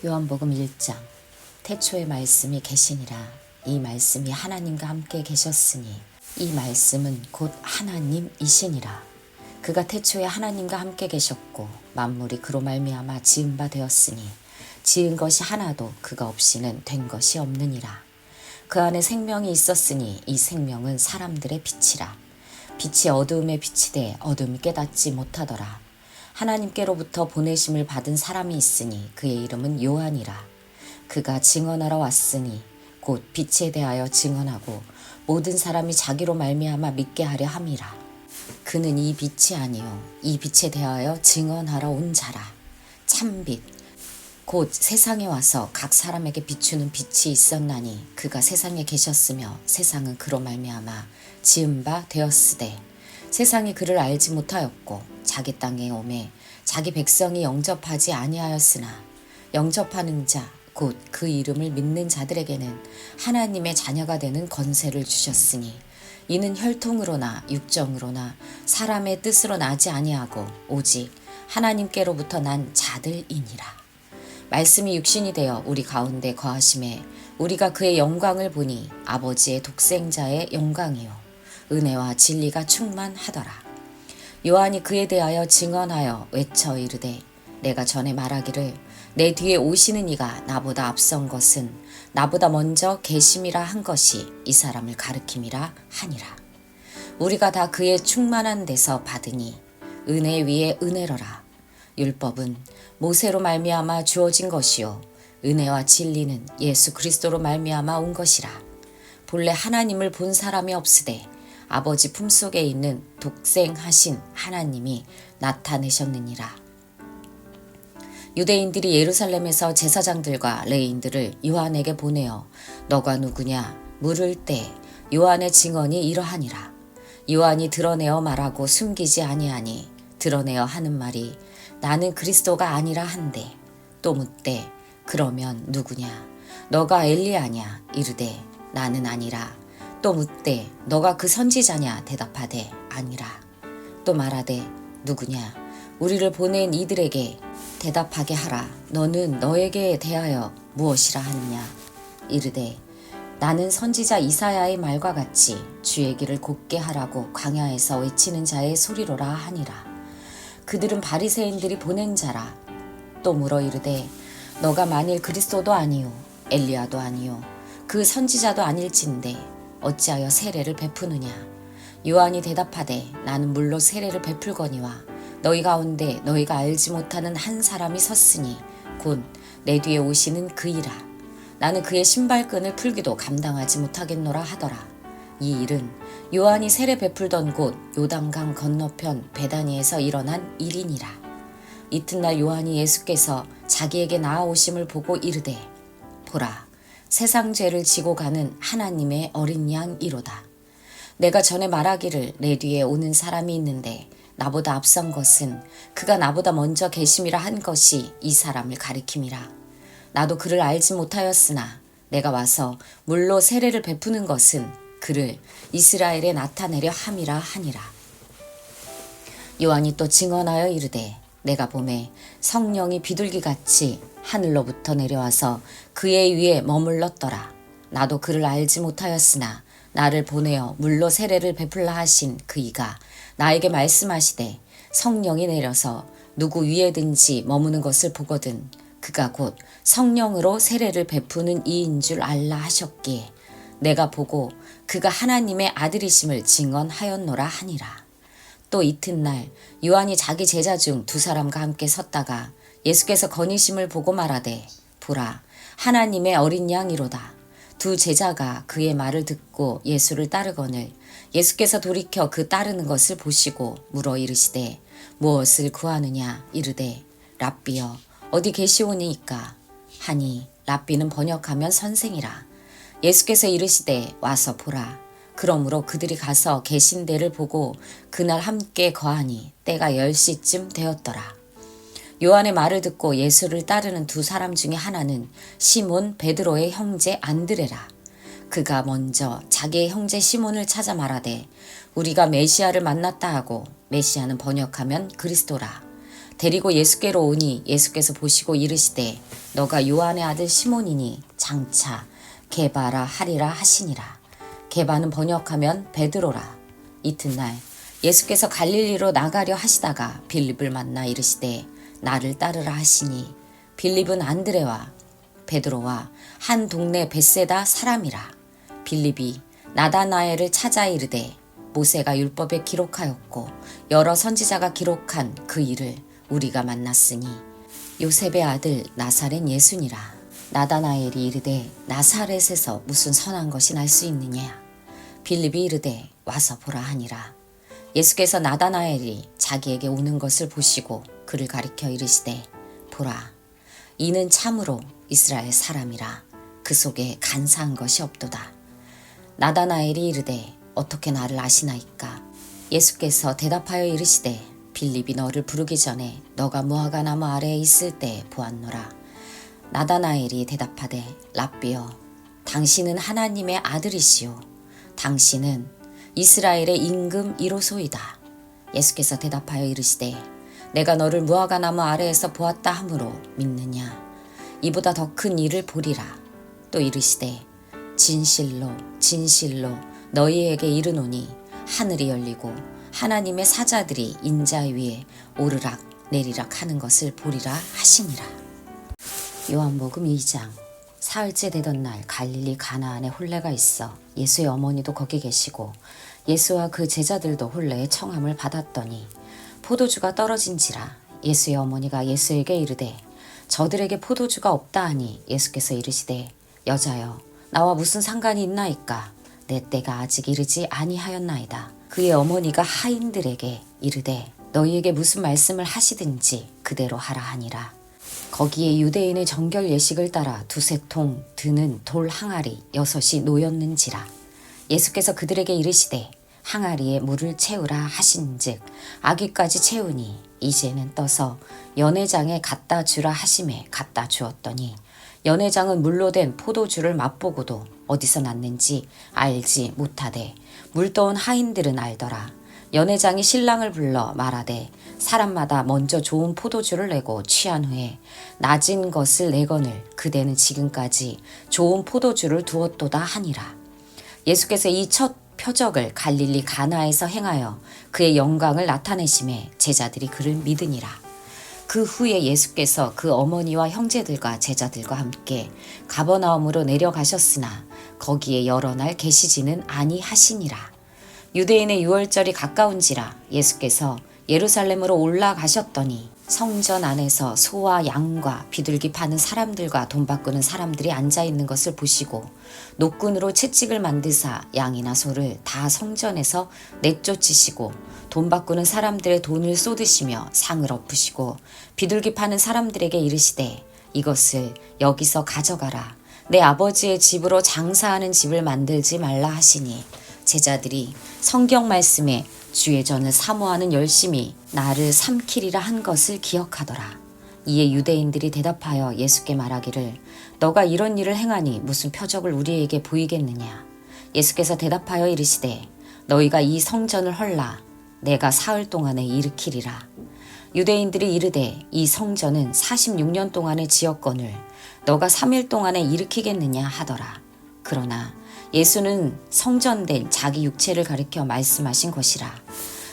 요한복음 1장. 태초에 말씀이 계시니라. 이 말씀이 하나님과 함께 계셨으니 이 말씀은 곧 하나님이시니라. 그가 태초에 하나님과 함께 계셨고 만물이 그로 말미암아 지은 바 되었으니 지은 것이 하나도 그가 없이는 된 것이 없느니라. 그 안에 생명이 있었으니 이 생명은 사람들의 빛이라. 빛이 어두움에 비치되 어둠이 깨닫지 못하더라. 하나님께로부터 보내심을 받은 사람이 있으니 그의 이름은 요한이라. 그가 증언하러 왔으니 곧 빛에 대하여 증언하고 모든 사람이 자기로 말미암아 믿게 하려 함이라. 그는 이 빛이 아니요 이 빛에 대하여 증언하러 온 자라. 참빛 곧 세상에 와서 각 사람에게 비추는 빛이 있었나니 그가 세상에 계셨으며 세상은 그로 말미암아 지은 바 되었으되 세상이 그를 알지 못하였고 자기 땅에 오매 자기 백성이 영접하지 아니하였으나 영접하는 자 곧 그 이름을 믿는 자들에게는 하나님의 자녀가 되는 권세를 주셨으니 이는 혈통으로나 육정으로나 사람의 뜻으로 나지 아니하고 오직 하나님께로부터 난 자들이니라. 말씀이 육신이 되어 우리 가운데 거하심에 우리가 그의 영광을 보니 아버지의 독생자의 영광이요 은혜와 진리가 충만하더라. 요한이 그에 대하여 증언하여 외쳐 이르되 내가 전에 말하기를 내 뒤에 오시는 이가 나보다 앞선 것은 나보다 먼저 계심이라 한 것이 이 사람을 가르킴이라 하니라. 우리가 다 그의 충만한 데서 받으니 은혜 위에 은혜로라. 율법은 모세로 말미암아 주어진 것이요 은혜와 진리는 예수 그리스도로 말미암아 온 것이라. 본래 하나님을 본 사람이 없으되 아버지 품속에 있는 독생하신 하나님이 나타내셨느니라. 유대인들이 예루살렘에서 제사장들과 레위인들을 요한에게 보내어 너가 누구냐 물을 때 요한의 증언이 이러하니라. 요한이 드러내어 말하고 숨기지 아니하니 드러내어 하는 말이 나는 그리스도가 아니라 한데 또 묻되 그러면 누구냐 너가 엘리야냐 이르되 나는 아니라 또 묻되 너가 그 선지자냐 대답하되 아니라 또 말하되 누구냐 우리를 보낸 이들에게 대답하게 하라. 너는 너에게 대하여 무엇이라 하느냐 이르되 나는 선지자 이사야의 말과 같이 주의 길을 곧게 하라고 광야에서 외치는 자의 소리로라 하니라. 그들은 바리새인들이 보낸 자라. 또 물어 이르되 너가 만일 그리스도도 아니요 엘리야도 아니요 그 선지자도 아닐진데 어찌하여 세례를 베푸느냐. 요한이 대답하되 나는 물로 세례를 베풀거니와 너희 가운데 너희가 알지 못하는 한 사람이 섰으니 곧 내 뒤에 오시는 그이라. 나는 그의 신발끈을 풀기도 감당하지 못하겠노라 하더라. 이 일은 요한이 세례 베풀던 곳 요단강 건너편 베다니에서 일어난 일이니라. 이튿날 요한이 예수께서 자기에게 나아오심을 보고 이르되 보라 세상 죄를 지고 가는 하나님의 어린 양이로다. 내가 전에 말하기를 내 뒤에 오는 사람이 있는데 나보다 앞선 것은 그가 나보다 먼저 계심이라 한 것이 이 사람을 가리킴이라. 나도 그를 알지 못하였으나 내가 와서 물로 세례를 베푸는 것은 그를 이스라엘에 나타내려 함이라 하니라. 요한이 또 증언하여 이르되 내가 보매 성령이 비둘기같이 하늘로부터 내려와서 그의 위에 머물렀더라. 나도 그를 알지 못하였으나 나를 보내어 물로 세례를 베풀라 하신 그이가 나에게 말씀하시되 성령이 내려서 누구 위에든지 머무는 것을 보거든 그가 곧 성령으로 세례를 베푸는 이인 줄 알라 하셨기에 내가 보고 그가 하나님의 아들이심을 증언하였노라 하니라. 또 이튿날 요한이 자기 제자 중 두 사람과 함께 섰다가 예수께서 거니심을 보고 말하되 보라 하나님의 어린 양이로다. 두 제자가 그의 말을 듣고 예수를 따르거늘 예수께서 돌이켜 그 따르는 것을 보시고 물어 이르시되 무엇을 구하느냐 이르되 랍비여 어디 계시오니이까 하니 랍비는 번역하면 선생이라. 예수께서 이르시되 와서 보라. 그러므로 그들이 가서 계신 데를 보고 그날 함께 거하니 때가 10시쯤 되었더라. 요한의 말을 듣고 예수를 따르는 두 사람 중에 하나는 시몬 베드로의 형제 안드레라. 그가 먼저 자기의 형제 시몬을 찾아 말하되 우리가 메시아를 만났다 하고 메시아는 번역하면 그리스도라. 데리고 예수께로 오니 예수께서 보시고 이르시되 너가 요한의 아들 시몬이니 장차 게바라 하리라 하시니라. 게바는 번역하면 베드로라. 이튿날 예수께서 갈릴리로 나가려 하시다가 빌립을 만나 이르시되 나를 따르라 하시니 빌립은 안드레와 베드로와 한 동네 벳세다 사람이라. 빌립이 나다나엘을 찾아 이르되 모세가 율법에 기록하였고 여러 선지자가 기록한 그 일을 우리가 만났으니 요셉의 아들 나사렛 예수니라. 나다나엘이 이르되 나사렛에서 무슨 선한 것이 날 수 있느냐. 빌립이 이르되 와서 보라 하니라. 예수께서 나다나엘이 자기에게 오는 것을 보시고 그를 가리켜 이르시되 보라 이는 참으로 이스라엘 사람이라. 그 속에 간사한 것이 없도다. 나다나엘이 이르되 어떻게 나를 아시나이까. 예수께서 대답하여 이르시되 빌립이 너를 부르기 전에 너가 무화과 나무 아래에 있을 때 보았노라. 나다나엘이 대답하되 랍비여 당신은 하나님의 아들이시요 당신은 이스라엘의 임금 1호소이다. 예수께서 대답하여 이르시되 내가 너를 무화과 나무 아래에서 보았다 하므로 믿느냐. 이보다 더 큰 일을 보리라. 또 이르시되 진실로 진실로 너희에게 이르노니 하늘이 열리고 하나님의 사자들이 인자 위에 오르락 내리락 하는 것을 보리라 하시니라. 요한복음 2장. 사흘째 되던 날 갈릴리 가나안에 혼례가 있어 예수의 어머니도 거기 계시고 예수와 그 제자들도 혼례의 청함을 받았더니 포도주가 떨어진지라. 예수의 어머니가 예수에게 이르되 저들에게 포도주가 없다 하니 예수께서 이르시되 여자여 나와 무슨 상관이 있나이까. 내 때가 아직 이르지 아니하였나이다. 그의 어머니가 하인들에게 이르되 너희에게 무슨 말씀을 하시든지 그대로 하라 하니라. 거기에 유대인의 정결 예식을 따라 두세 통 드는 돌 항아리 6이 놓였는지라. 예수께서 그들에게 이르시되 항아리에 물을 채우라 하신즉 아기까지 채우니 이제는 떠서 연회장에 갖다 주라 하심에 갖다 주었더니 연회장은 물로 된 포도주를 맛보고도 어디서 났는지 알지 못하되 물떠온 하인들은 알더라. 연회장이 신랑을 불러 말하되 사람마다 먼저 좋은 포도주를 내고 취한 후에 낮은 것을 내거늘 그대는 지금까지 좋은 포도주를 두었도다 하니라. 예수께서 이 첫 표적을 갈릴리 가나에서 행하여 그의 영광을 나타내심에 제자들이 그를 믿으니라. 그 후에 예수께서 그 어머니와 형제들과 제자들과 함께 가버나움으로 내려가셨으나 거기에 여러 날 계시지는 아니하시니라. 유대인의 유월절이 가까운지라 예수께서 예루살렘으로 올라가셨더니 성전 안에서 소와 양과 비둘기 파는 사람들과 돈 바꾸는 사람들이 앉아있는 것을 보시고 노끈으로 채찍을 만드사 양이나 소를 다 성전에서 내쫓으시고 돈 바꾸는 사람들의 돈을 쏟으시며 상을 엎으시고 비둘기 파는 사람들에게 이르시되 이것을 여기서 가져가라. 내 아버지의 집으로 장사하는 집을 만들지 말라 하시니 제자들이 성경 말씀에 주의 전을 사모하는 열심이 나를 삼키리라 한 것을 기억하더라. 이에 유대인들이 대답하여 예수께 말하기를 너가 이런 일을 행하니 무슨 표적을 우리에게 보이겠느냐. 예수께서 대답하여 이르시되 너희가 이 성전을 헐라 내가 사흘 동안에 일으키리라. 유대인들이 이르되 이 성전은 46년 동안에 지었거늘 너가 3일 동안에 일으키겠느냐 하더라. 그러나 예수는 성전된 자기 육체를 가리켜 말씀하신 것이라.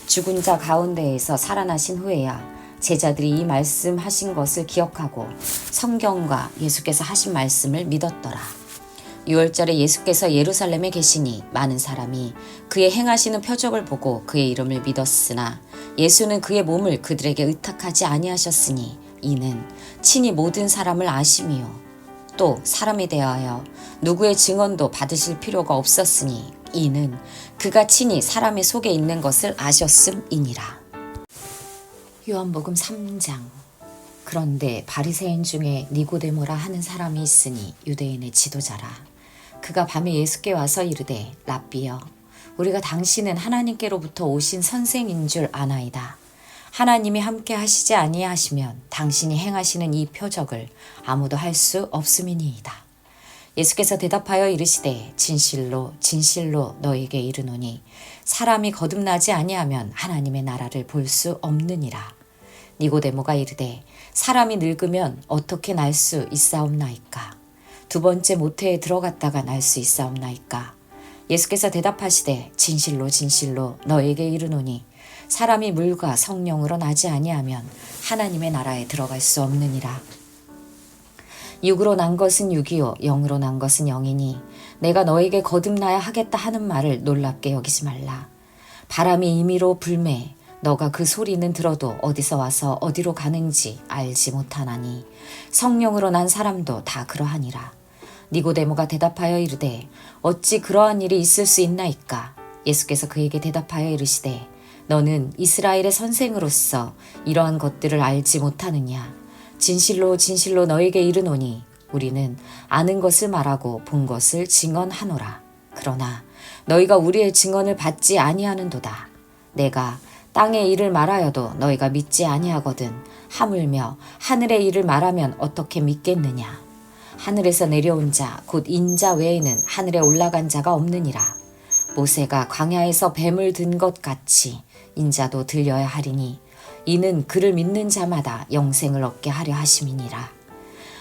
죽은 자 가운데에서 살아나신 후에야 제자들이 이 말씀하신 것을 기억하고 성경과 예수께서 하신 말씀을 믿었더라. 유월절에 예수께서 예루살렘에 계시니 많은 사람이 그의 행하시는 표적을 보고 그의 이름을 믿었으나 예수는 그의 몸을 그들에게 의탁하지 아니하셨으니 이는 친히 모든 사람을 아심이요 또 사람에 대하여 누구의 증언도 받으실 필요가 없었으니 이는 그가 친히 사람의 속에 있는 것을 아셨음이니라. 요한복음 3장. 그런데 바리새인 중에 니고데모라 하는 사람이 있으니 유대인의 지도자라. 그가 밤에 예수께 와서 이르되 랍비여 우리가 당신은 하나님께로부터 오신 선생인 줄 아나이다. 하나님이 함께 하시지 아니하시면 당신이 행하시는 이 표적을 아무도 할 수 없음이니이다. 예수께서 대답하여 이르시되 진실로 진실로 너에게 이르노니 사람이 거듭나지 아니하면 하나님의 나라를 볼 수 없느니라. 니고데모가 이르되 사람이 늙으면 어떻게 날 수 있사옵나이까? 두 번째 모태에 들어갔다가 날 수 있사옵나이까? 예수께서 대답하시되 진실로 진실로 너에게 이르노니 사람이 물과 성령으로 나지 아니하면 하나님의 나라에 들어갈 수 없느니라. 육으로 난 것은 육이요 영으로 난 것은 영이니 내가 너에게 거듭나야 하겠다 하는 말을 놀랍게 여기지 말라. 바람이 임의로 불매 너가 그 소리는 들어도 어디서 와서 어디로 가는지 알지 못하나니 성령으로 난 사람도 다 그러하니라. 니고데모가 대답하여 이르되 어찌 그러한 일이 있을 수 있나이까? 예수께서 그에게 대답하여 이르시되 너는 이스라엘의 선생으로서 이러한 것들을 알지 못하느냐? 진실로 진실로 너에게 이르노니 우리는 아는 것을 말하고 본 것을 증언하노라. 그러나 너희가 우리의 증언을 받지 아니하는도다. 내가 땅의 일을 말하여도 너희가 믿지 아니하거든 하물며 하늘의 일을 말하면 어떻게 믿겠느냐? 하늘에서 내려온 자 곧 인자 외에는 하늘에 올라간 자가 없느니라. 모세가 광야에서 뱀을 든 것 같이 인자도 들려야 하리니 이는 그를 믿는 자마다 영생을 얻게 하려 하심이니라.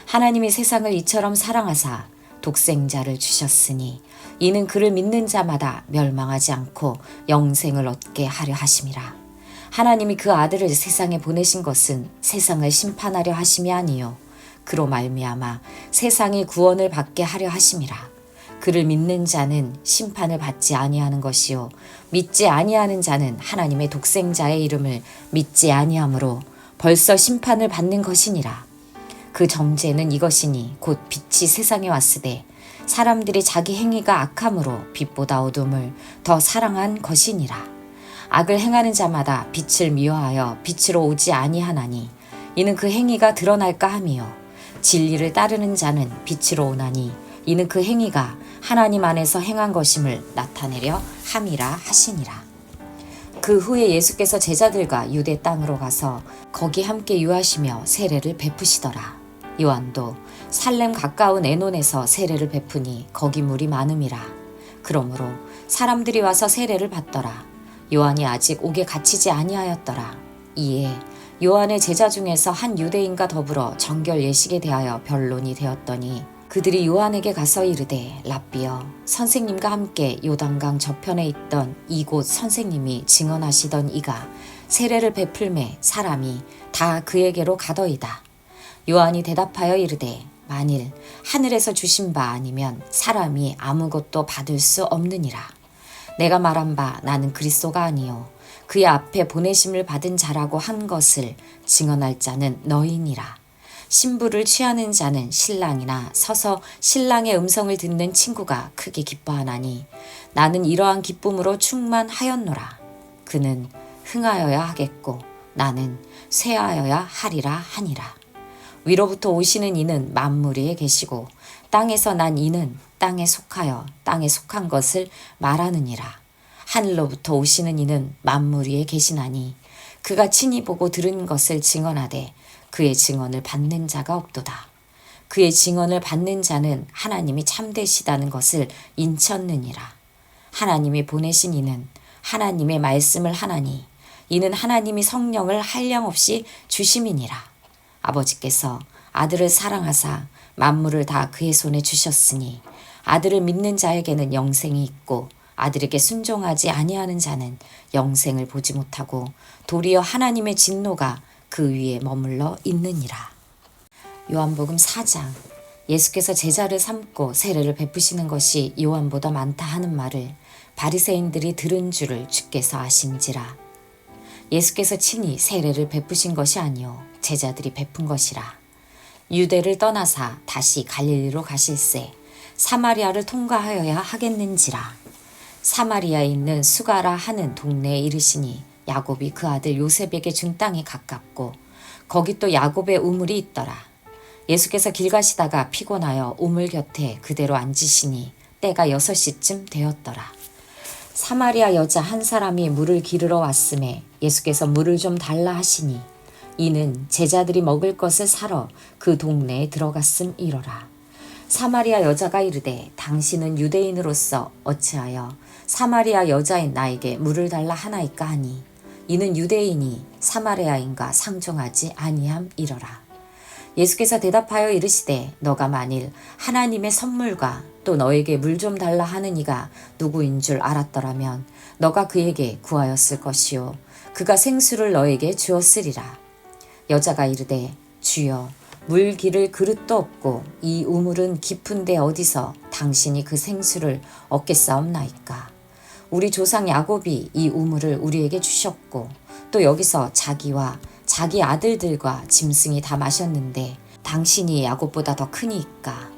하나님이 세상을 이처럼 사랑하사 독생자를 주셨으니 이는 그를 믿는 자마다 멸망하지 않고 영생을 얻게 하려 하심이라. 하나님이 그 아들을 세상에 보내신 것은 세상을 심판하려 하심이 아니요 그로 말미암아 세상이 구원을 받게 하려 하심이라. 그를 믿는 자는 심판을 받지 아니하는 것이요 믿지 아니하는 자는 하나님의 독생자의 이름을 믿지 아니하므로 벌써 심판을 받는 것이니라. 그 정죄는 이것이니 곧 빛이 세상에 왔으되 사람들이 자기 행위가 악함으로 빛보다 어둠을 더 사랑한 것이니라. 악을 행하는 자마다 빛을 미워하여 빛으로 오지 아니하나니 이는 그 행위가 드러날까 함이요 진리를 따르는 자는 빛으로 오나니 이는 그 행위가 하나님 안에서 행한 것임을 나타내려 함이라 하시니라. 그 후에 예수께서 제자들과 유대 땅으로 가서 거기 함께 유하시며 세례를 베푸시더라. 요한도 살렘 가까운 에논에서 세례를 베푸니 거기 물이 많음이라. 그러므로 사람들이 와서 세례를 받더라. 요한이 아직 옥에 갇히지 아니하였더라. 이에 요한의 제자 중에서 한 유대인과 더불어 정결 예식에 대하여 변론이 되었더니 그들이 요한에게 가서 이르되 랍비여 선생님과 함께 요단강 저편에 있던 이곳 선생님이 증언하시던 이가 세례를 베풀매 사람이 다 그에게로 가더이다. 요한이 대답하여 이르되 만일 하늘에서 주신 바 아니면 사람이 아무것도 받을 수 없느니라. 내가 말한 바 나는 그리스도가 아니요 그의 앞에 보내심을 받은 자라고 한 것을 증언할 자는 너희니라. 신부를 취하는 자는 신랑이나 서서 신랑의 음성을 듣는 친구가 크게 기뻐하나니 나는 이러한 기쁨으로 충만하였노라. 그는 흥하여야 하겠고 나는 쇠하여야 하리라 하니라. 위로부터 오시는 이는 만물 위에 계시고 땅에서 난 이는 땅에 속하여 땅에 속한 것을 말하느니라. 하늘로부터 오시는 이는 만물 위에 계시나니 그가 친히 보고 들은 것을 증언하되 그의 증언을 받는 자가 없도다. 그의 증언을 받는 자는 하나님이 참되시다는 것을 인쳤느니라. 하나님이 보내신 이는 하나님의 말씀을 하나니 이는 하나님이 성령을 한량없이 주심이니라. 아버지께서 아들을 사랑하사 만물을 다 그의 손에 주셨으니 아들을 믿는 자에게는 영생이 있고 아들에게 순종하지 아니하는 자는 영생을 보지 못하고 도리어 하나님의 진노가 그 위에 머물러 있느니라. 요한복음 4장. 예수께서 제자를 삼고 세례를 베푸시는 것이 요한보다 많다 하는 말을 바리새인들이 들은 줄을 주께서 아신지라. 예수께서 친히 세례를 베푸신 것이 아니요 제자들이 베푼 것이라. 유대를 떠나사 다시 갈릴리로 가실새 사마리아를 통과하여야 하겠는지라. 사마리아에 있는 수가라 하는 동네에 이르시니 야곱이 그 아들 요셉에게 준 땅이 가깝고 거기 또 야곱의 우물이 있더라. 예수께서 길 가시다가 피곤하여 우물 곁에 그대로 앉으시니 때가 6시쯤 되었더라. 사마리아 여자 한 사람이 물을 기르러 왔음에 예수께서 물을 좀 달라 하시니 이는 제자들이 먹을 것을 사러 그 동네에 들어갔음이로라. 사마리아 여자가 이르되 당신은 유대인으로서 어찌하여 사마리아 여자인 나에게 물을 달라 하나이까 하니 이는 유대인이 사마리아인과 상종하지 아니함이러라. 예수께서 대답하여 이르시되 너가 만일 하나님의 선물과 또 너에게 물 좀 달라 하는 이가 누구인 줄 알았더라면 너가 그에게 구하였을 것이요 그가 생수를 너에게 주었으리라. 여자가 이르되 주여 물 기를 그릇도 없고 이 우물은 깊은데 어디서 당신이 그 생수를 얻겠사옵나이까. 우리 조상 야곱이 이 우물을 우리에게 주셨고 또 여기서 자기와 자기 아들들과 짐승이 다 마셨는데 당신이 야곱보다 더 크니까.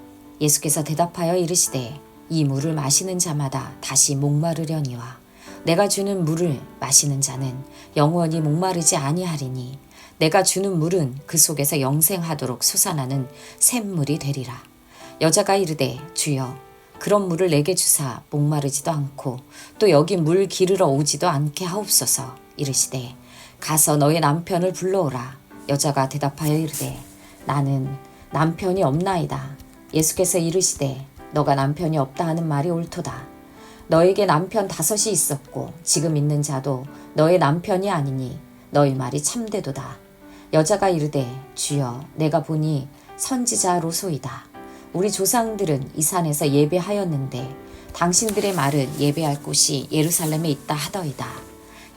예수께서 대답하여 이르시되 이 물을 마시는 자마다 다시 목마르려니와 내가 주는 물을 마시는 자는 영원히 목마르지 아니하리니 내가 주는 물은 그 속에서 영생하도록 솟아나는 샘물이 되리라. 여자가 이르되 주여 그런 물을 내게 주사 목마르지도 않고 또 여기 물 기르러 오지도 않게 하옵소서. 이르시되 가서 너의 남편을 불러오라. 여자가 대답하여 이르되 나는 남편이 없나이다. 예수께서 이르시되 너가 남편이 없다 하는 말이 옳도다. 너에게 남편 5이 있었고 지금 있는 자도 너의 남편이 아니니 너희 말이 참되도다. 여자가 이르되 주여 내가 보니 선지자로소이다. 우리 조상들은 이 산에서 예배하였는데 당신들의 말은 예배할 곳이 예루살렘에 있다 하더이다.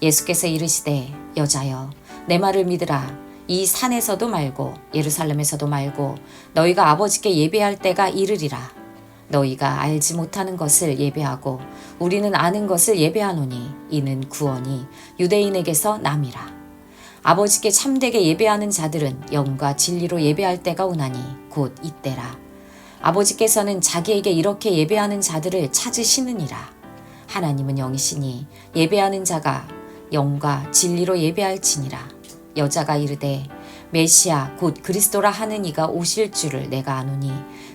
예수께서 이르시되 여자여 내 말을 믿으라. 이 산에서도 말고 예루살렘에서도 말고 너희가 아버지께 예배할 때가 이르리라. 너희가 알지 못하는 것을 예배하고 우리는 아는 것을 예배하노니 이는 구원이 유대인에게서 남이라. 아버지께 참되게 예배하는 자들은 영과 진리로 예배할 때가 오나니 곧 이때라. 아버지께서는 자기에게 이렇게 예배하는 자들을 찾으시느니라. 하나님은 영이시니 예배하는 자가 영과 진리로 예배할지니라. 여자가 이르되 메시아 곧 그리스도라 하는 이가 오실 줄을 내가 아노니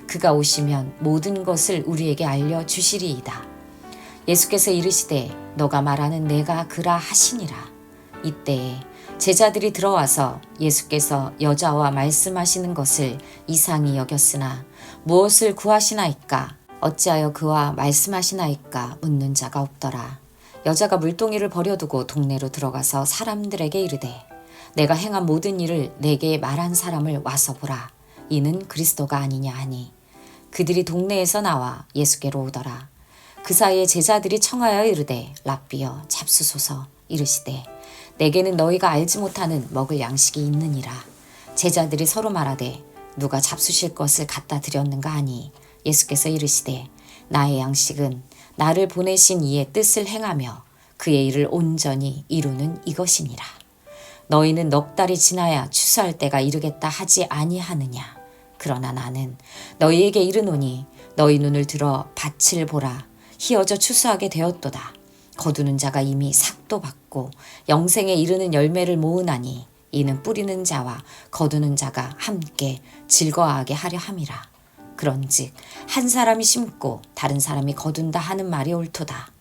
그가 오시면 모든 것을 우리에게 알려주시리이다. 예수께서 이르시되 너가 말하는 내가 그라 하시니라. 이때에 제자들이 들어와서 예수께서 여자와 말씀하시는 것을 이상히 여겼으나 무엇을 구하시나이까 어찌하여 그와 말씀하시나이까 묻는 자가 없더라. 여자가 물동이를 버려두고 동네로 들어가서 사람들에게 이르되 내가 행한 모든 일을 내게 말한 사람을 와서 보라. 이는 그리스도가 아니냐 하니 그들이 동네에서 나와 예수께로 오더라. 그 사이에 제자들이 청하여 이르되 랍비여 잡수소서. 이르시되 내게는 너희가 알지 못하는 먹을 양식이 있느니라. 제자들이 서로 말하되 누가 잡수실 것을 갖다 드렸는가 하니 예수께서 이르시되 나의 양식은 나를 보내신 이의 뜻을 행하며 그의 일을 온전히 이루는 이것이니라. 너희는 넉 달이 지나야 추수할 때가 이르겠다 하지 아니하느냐. 그러나 나는 너희에게 이르노니 너희 눈을 들어 밭을 보라. 희어져 추수하게 되었도다. 거두는 자가 이미 삭도 받고 영생에 이르는 열매를 모으나니 이는 뿌리는 자와 거두는 자가 함께 즐거워하게 하려 함이라. 그런즉 한 사람이 심고 다른 사람이 거둔다 하는 말이 옳도다.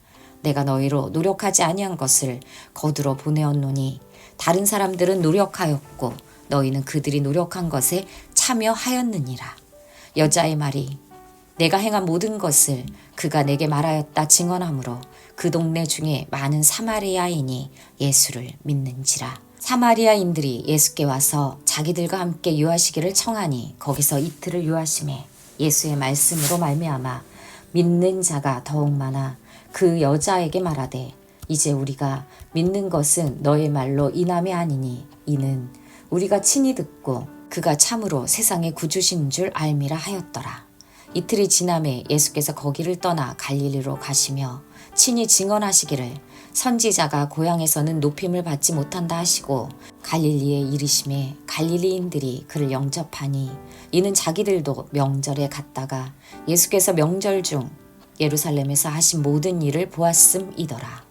내가 너희로 노력하지 아니한 것을 거두러 보내었노니 다른 사람들은 노력하였고 너희는 그들이 노력한 것에 참여하였느니라. 여자의 말이 내가 행한 모든 것을 그가 내게 말하였다 증언하므로 그 동네 중에 많은 사마리아인이 예수를 믿는지라. 사마리아인들이 예수께 와서 자기들과 함께 유하시기를 청하니 거기서 이틀을 유하심에 예수의 말씀으로 말미암아 믿는 자가 더욱 많아 그 여자에게 말하되 이제 우리가 믿는 것은 너의 말로 인함이 아니니 이는 우리가 친히 듣고 그가 참으로 세상의 구주신 줄 알미라 하였더라. 이틀이 지남에 예수께서 거기를 떠나 갈릴리로 가시며 친히 증언하시기를 선지자가 고향에서는 높임을 받지 못한다 하시고 갈릴리에 이르심에 갈릴리인들이 그를 영접하니 이는 자기들도 명절에 갔다가 예수께서 명절 중 예루살렘에서 하신 모든 일을 보았음이더라.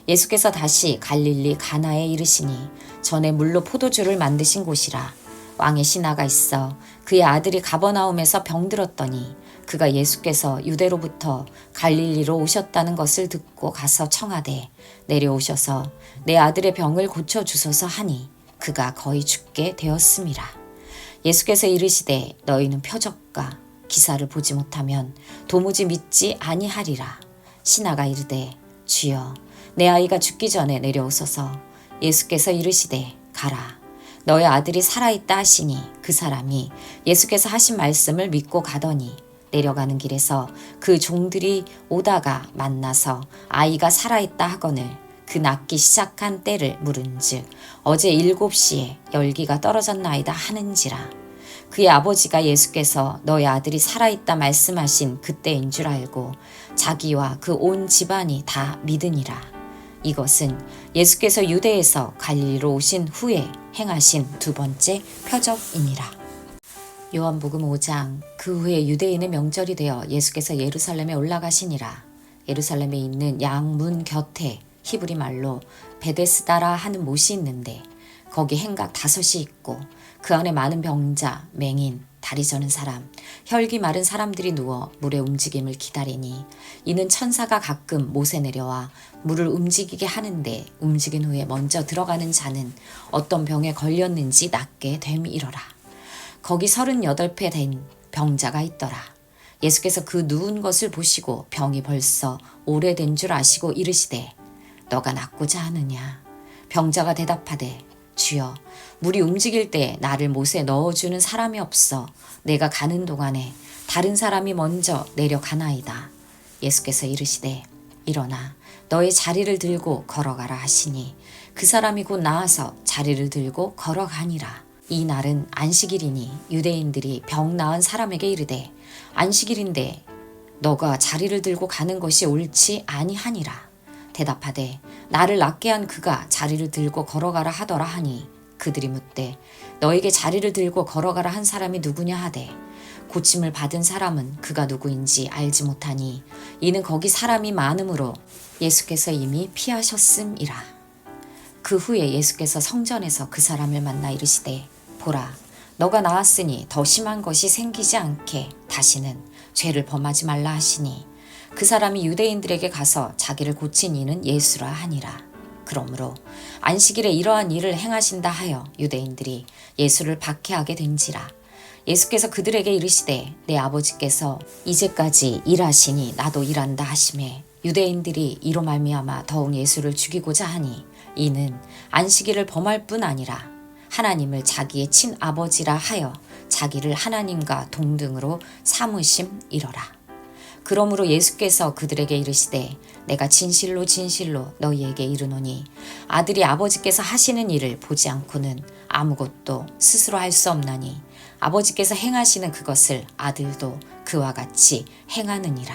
예수께서 다시 갈릴리 가나에 이르시니 전에 물로 포도주를 만드신 곳이라. 왕의 신하가 있어 그의 아들이 가버나움에서 병들었더니 그가 예수께서 유대로부터 갈릴리로 오셨다는 것을 듣고 가서 청하되 내려오셔서 내 아들의 병을 고쳐주소서 하니 그가 거의 죽게 되었음이라. 예수께서 이르시되 너희는 표적과 기사를 보지 못하면 도무지 믿지 아니하리라. 신하가 이르되 주여 내 아이가 죽기 전에 내려오소서. 예수께서 이르시되 가라 너의 아들이 살아있다 하시니 그 사람이 예수께서 하신 말씀을 믿고 가더니 내려가는 길에서 그 종들이 오다가 만나서 아이가 살아있다 하거늘 그 낫기 시작한 때를 물은즉 어제 7시에 열기가 떨어졌나이다 하는지라. 그의 아버지가 예수께서 너의 아들이 살아있다 말씀하신 그때인 줄 알고 자기와 그 온 집안이 다 믿으니라. 이것은 예수께서 유대에서 갈릴리로 오신 후에 행하신 두 번째 표적이니라. 요한복음 5장. 그 후에 유대인의 명절이 되어 예수께서 예루살렘에 올라가시니라. 예루살렘에 있는 양문 곁에 히브리 말로 베데스다라 하는 못이 있는데 거기 행각 5이 있고 그 안에 많은 병자, 맹인, 다리 저는 사람, 혈기 마른 사람들이 누워 물의 움직임을 기다리니 이는 천사가 가끔 못에 내려와 물을 움직이게 하는데 움직인 후에 먼저 들어가는 자는 어떤 병에 걸렸는지 낫게 됨이러라. 거기 38배 된 병자가 있더라. 예수께서 그 누운 것을 보시고 병이 벌써 오래된 줄 아시고 이르시되 너가 낫고자 하느냐. 병자가 대답하되 주여 물이 움직일 때 나를 못에 넣어주는 사람이 없어 내가 가는 동안에 다른 사람이 먼저 내려가나이다. 예수께서 이르시되 일어나 너의 자리를 들고 걸어가라 하시니 그 사람이 곧 나아서 자리를 들고 걸어가니라. 이 날은 안식일이니 유대인들이 병 나은 사람에게 이르되 안식일인데 너가 자리를 들고 가는 것이 옳지 아니하니라. 대답하되 나를 낫게 한 그가 자리를 들고 걸어가라 하더라 하니 그들이 묻되 너에게 자리를 들고 걸어가라 한 사람이 누구냐 하되 고침을 받은 사람은 그가 누구인지 알지 못하니 이는 거기 사람이 많으므로 예수께서 이미 피하셨음이라. 그 후에 예수께서 성전에서 그 사람을 만나 이르시되 보라 너가 나았으니 더 심한 것이 생기지 않게 다시는 죄를 범하지 말라 하시니 그 사람이 유대인들에게 가서 자기를 고친 이는 예수라 하니라. 그러므로 안식일에 이러한 일을 행하신다 하여 유대인들이 예수를 박해하게 된지라. 예수께서 그들에게 이르시되 내 아버지께서 이제까지 일하시니 나도 일한다 하시매 유대인들이 이로 말미암아 더욱 예수를 죽이고자 하니 이는 안식일을 범할 뿐 아니라 하나님을 자기의 친아버지라 하여 자기를 하나님과 동등으로 삼으심이러라. 그러므로 예수께서 그들에게 이르시되 내가 진실로 진실로 너희에게 이르노니 아들이 아버지께서 하시는 일을 보지 않고는 아무것도 스스로 할 수 없나니 아버지께서 행하시는 그것을 아들도 그와 같이 행하느니라.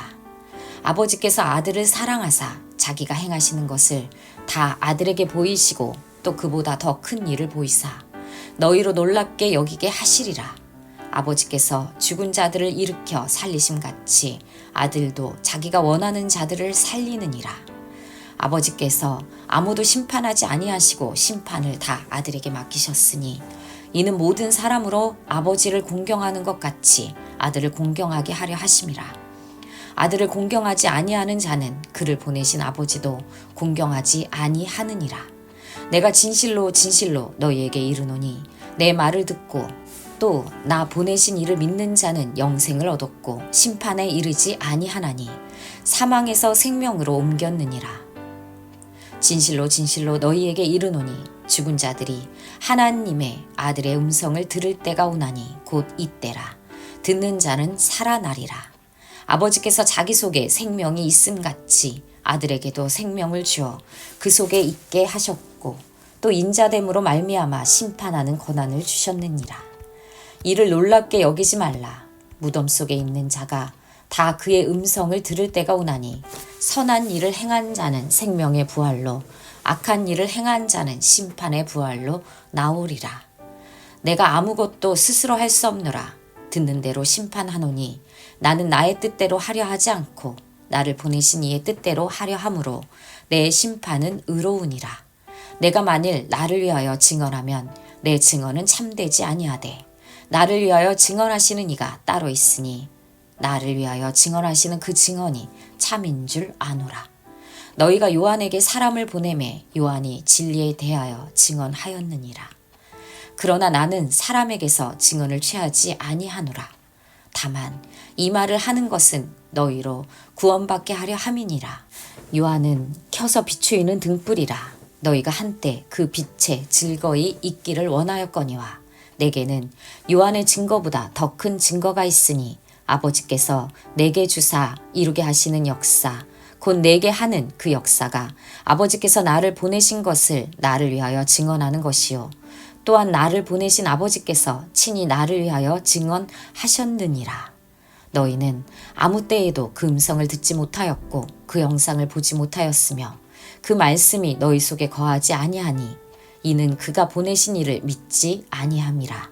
아버지께서 아들을 사랑하사 자기가 행하시는 것을 다 아들에게 보이시고 또 그보다 더 큰 일을 보이사 너희로 놀랍게 여기게 하시리라. 아버지께서 죽은 자들을 일으켜 살리심같이 아들도 자기가 원하는 자들을 살리느니라. 아버지께서 아무도 심판하지 아니하시고 심판을 다 아들에게 맡기셨으니 이는 모든 사람으로 아버지를 공경하는 것 같이 아들을 공경하게 하려 하심이라. 아들을 공경하지 아니하는 자는 그를 보내신 아버지도 공경하지 아니하느니라. 내가 진실로 진실로 너희에게 이르노니 내 말을 듣고 또 나 보내신 이를 믿는 자는 영생을 얻었고 심판에 이르지 아니하나니 사망에서 생명으로 옮겼느니라. 진실로 진실로 너희에게 이르노니 죽은 자들이 하나님의 아들의 음성을 들을 때가 오나니 곧 이때라. 듣는 자는 살아나리라. 아버지께서 자기 속에 생명이 있음같이 아들에게도 생명을 주어 그 속에 있게 하셨고 또 인자됨으로 말미암아 심판하는 권한을 주셨느니라. 이를 놀랍게 여기지 말라. 무덤 속에 있는 자가 다 그의 음성을 들을 때가 오나니 선한 일을 행한 자는 생명의 부활로 악한 일을 행한 자는 심판의 부활로 나오리라. 내가 아무것도 스스로 할 수 없노라. 듣는 대로 심판하노니 나는 나의 뜻대로 하려 하지 않고 나를 보내신 이의 뜻대로 하려 함으로 내 심판은 의로우니라. 내가 만일 나를 위하여 증언하면 내 증언은 참되지 아니하되 나를 위하여 증언하시는 이가 따로 있으니 나를 위하여 증언하시는 그 증언이 참인 줄 아노라. 너희가 요한에게 사람을 보내매 요한이 진리에 대하여 증언하였느니라. 그러나 나는 사람에게서 증언을 취하지 아니하노라. 다만 이 말을 하는 것은 너희로 구원받게 하려 함이니라. 요한은 켜서 비추이는 등불이라. 너희가 한때 그 빛에 즐거이 있기를 원하였거니와 내게는 요한의 증거보다 더 큰 증거가 있으니 아버지께서 내게 주사 이루게 하시는 역사 곧 내게 하는 그 역사가 아버지께서 나를 보내신 것을 나를 위하여 증언하는 것이요 또한 나를 보내신 아버지께서 친히 나를 위하여 증언하셨느니라. 너희는 아무 때에도 그 음성을 듣지 못하였고 그 영상을 보지 못하였으며 그 말씀이 너희 속에 거하지 아니하니 이는 그가 보내신 이를 믿지 아니함이라.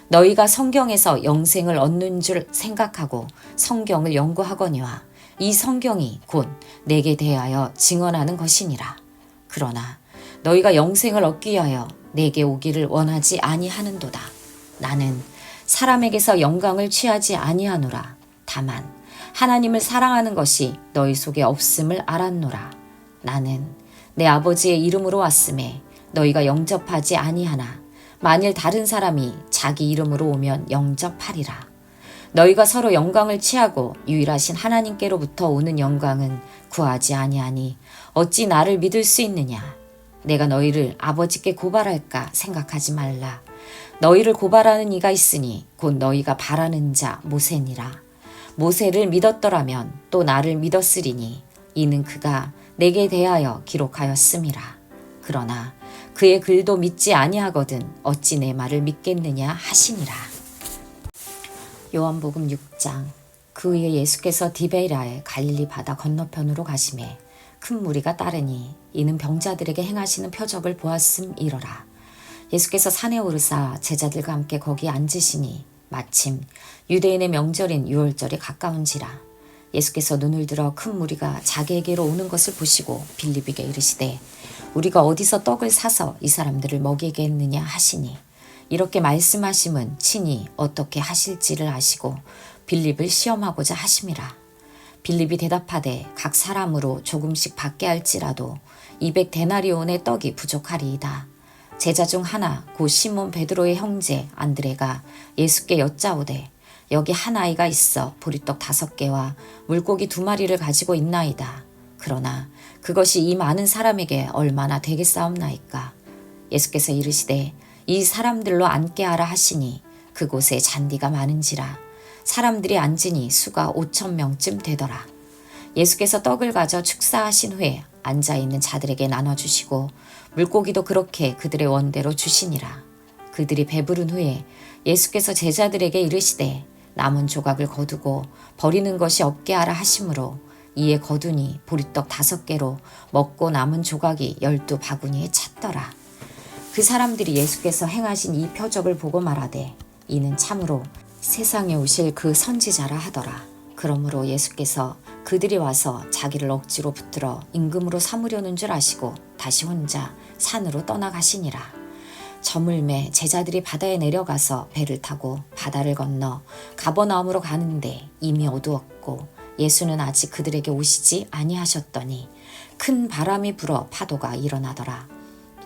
너희가 성경에서 영생을 얻는 줄 생각하고 성경을 연구하거니와 이 성경이 곧 내게 대하여 증언하는 것이니라. 그러나 너희가 영생을 얻기 위하여 내게 오기를 원하지 아니하는도다. 나는 사람에게서 영광을 취하지 아니하노라. 다만 하나님을 사랑하는 것이 너희 속에 없음을 알았노라. 나는 내 아버지의 이름으로 왔음에 너희가 영접하지 아니하나 만일 다른 사람이 자기 이름으로 오면 영접하리라. 너희가 서로 영광을 취하고 유일하신 하나님께로부터 오는 영광은 구하지 아니하니 어찌 나를 믿을 수 있느냐. 내가 너희를 아버지께 고발할까 생각하지 말라. 너희를 고발하는 이가 있으니 곧 너희가 바라는 자 모세니라. 모세를 믿었더라면 또 나를 믿었으리니 이는 그가 내게 대하여 기록하였음이라. 그러나 그의 글도 믿지 아니하거든 어찌 내 말을 믿겠느냐 하시니라. 요한복음 6장. 그 후에 예수께서 디베라의 갈릴리 바다 건너편으로 가시매 큰 무리가 따르니 이는 병자들에게 행하시는 표적을 보았음이러라. 예수께서 산에 오르사 제자들과 함께 거기 앉으시니 마침 유대인의 명절인 유월절이 가까운지라. 예수께서 눈을 들어 큰 무리가 자기에게로 오는 것을 보시고 빌립에게 이르시되 우리가 어디서 떡을 사서 이 사람들을 먹이겠느냐 하시니 이렇게 말씀하심은 친히 어떻게 하실지를 아시고 빌립을 시험하고자 하심이라. 빌립이 대답하되 각 사람으로 조금씩 받게 할지라도 200데나리온의 떡이 부족하리이다. 제자 중 하나 곧 시몬 베드로의 형제 안드레가 예수께 여짜오되 여기 한 아이가 있어 보리떡 5개와 물고기 2마리를 가지고 있나이다. 그러나 그것이 이 많은 사람에게 얼마나 되겠사옵나이까. 예수께서 이르시되 이 사람들로 앉게 하라 하시니 그곳에 잔디가 많은지라 사람들이 앉으니 수가 5,000명쯤 되더라. 예수께서 떡을 가져 축사하신 후에 앉아있는 자들에게 나눠주시고 물고기도 그렇게 그들의 원대로 주시니라. 그들이 배부른 후에 예수께서 제자들에게 이르시되 남은 조각을 거두고 버리는 것이 없게 하라 하심으로 이에 거두니 보리떡 5개로 먹고 남은 조각이 12바구니에 찼더라. 그 사람들이 예수께서 행하신 이 표적을 보고 말하되 이는 참으로 세상에 오실 그 선지자라 하더라. 그러므로 예수께서 그들이 와서 자기를 억지로 붙들어 임금으로 삼으려는 줄 아시고 다시 혼자 산으로 떠나가시니라. 저물매 제자들이 바다에 내려가서 배를 타고 바다를 건너 가버나움으로 가는데 이미 어두웠고 예수는 아직 그들에게 오시지 아니하셨더니 큰 바람이 불어 파도가 일어나더라.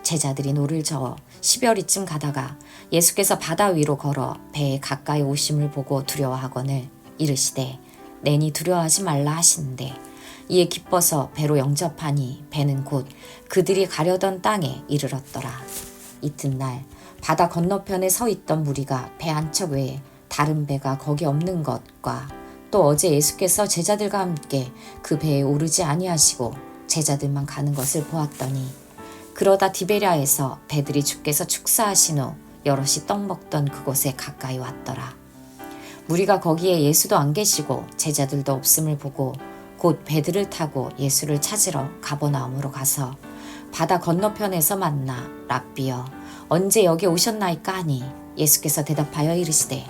제자들이 노를 저어 10여리쯤 가다가 예수께서 바다 위로 걸어 배에 가까이 오심을 보고 두려워하거늘 이르시되 내니 두려워하지 말라 하시는데 이에 기뻐서 배로 영접하니 배는 곧 그들이 가려던 땅에 이르렀더라. 이튿날 바다 건너편에 서 있던 무리가 배 한 척 외에 다른 배가 거기 없는 것과 또 어제 예수께서 제자들과 함께 그 배에 오르지 아니하시고 제자들만 가는 것을 보았더니 그러다 디베랴에서 배들이 주께서 축사하신 후 여럿이 떡 먹던 그곳에 가까이 왔더라. 무리가 거기에 예수도 안 계시고 제자들도 없음을 보고 곧 배들을 타고 예수를 찾으러 가버나움으로 가서 바다 건너편에서 만나 랍비여 언제 여기 오셨나이까 하니 예수께서 대답하여 이르시되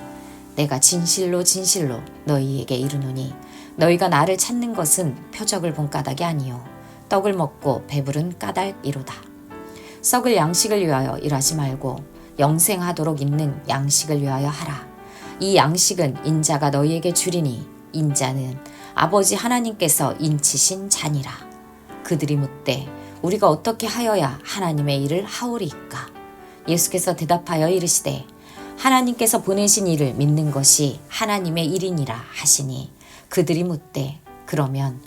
내가 진실로 진실로 너희에게 이르노니 너희가 나를 찾는 것은 표적을 본 까닭이 아니요 떡을 먹고 배부른 까닭이로다. 썩을 양식을 위하여 일하지 말고 영생하도록 있는 양식을 위하여 하라. 이 양식은 인자가 너희에게 주리니 인자는 아버지 하나님께서 인치신 자니라. 그들이 묻되 우리가 어떻게 하여야 하나님의 일을 하오리이까? 예수께서 대답하여 이르시되 하나님께서 보내신 이를 믿는 것이 하나님의 일이니라 하시니 그들이 묻되 그러면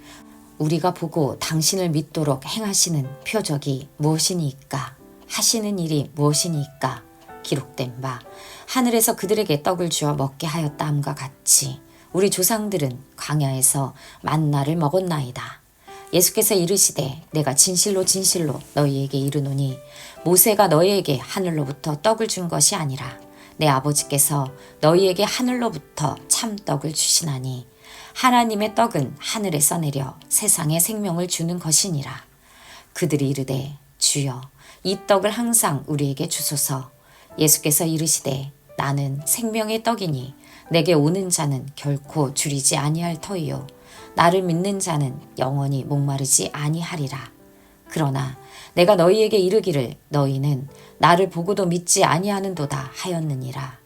우리가 보고 당신을 믿도록 행하시는 표적이 무엇이니까? 하시는 일이 무엇이니까? 기록된 바 하늘에서 그들에게 떡을 주어 먹게 하였다 함과 같이 우리 조상들은 광야에서 만나를 먹었나이다. 예수께서 이르시되 내가 진실로 진실로 너희에게 이르노니 모세가 너희에게 하늘로부터 떡을 준 것이 아니라 내 아버지께서 너희에게 하늘로부터 참떡을 주시나니 하나님의 떡은 하늘에서 내려 세상에 생명을 주는 것이니라. 그들이 이르되 주여 이 떡을 항상 우리에게 주소서. 예수께서 이르시되 나는 생명의 떡이니 내게 오는 자는 결코 줄이지 아니할 터이요 나를 믿는 자는 영원히 목마르지 아니하리라. 그러나 내가 너희에게 이르기를 너희는 나를 보고도 믿지 아니하는도다 하였느니라.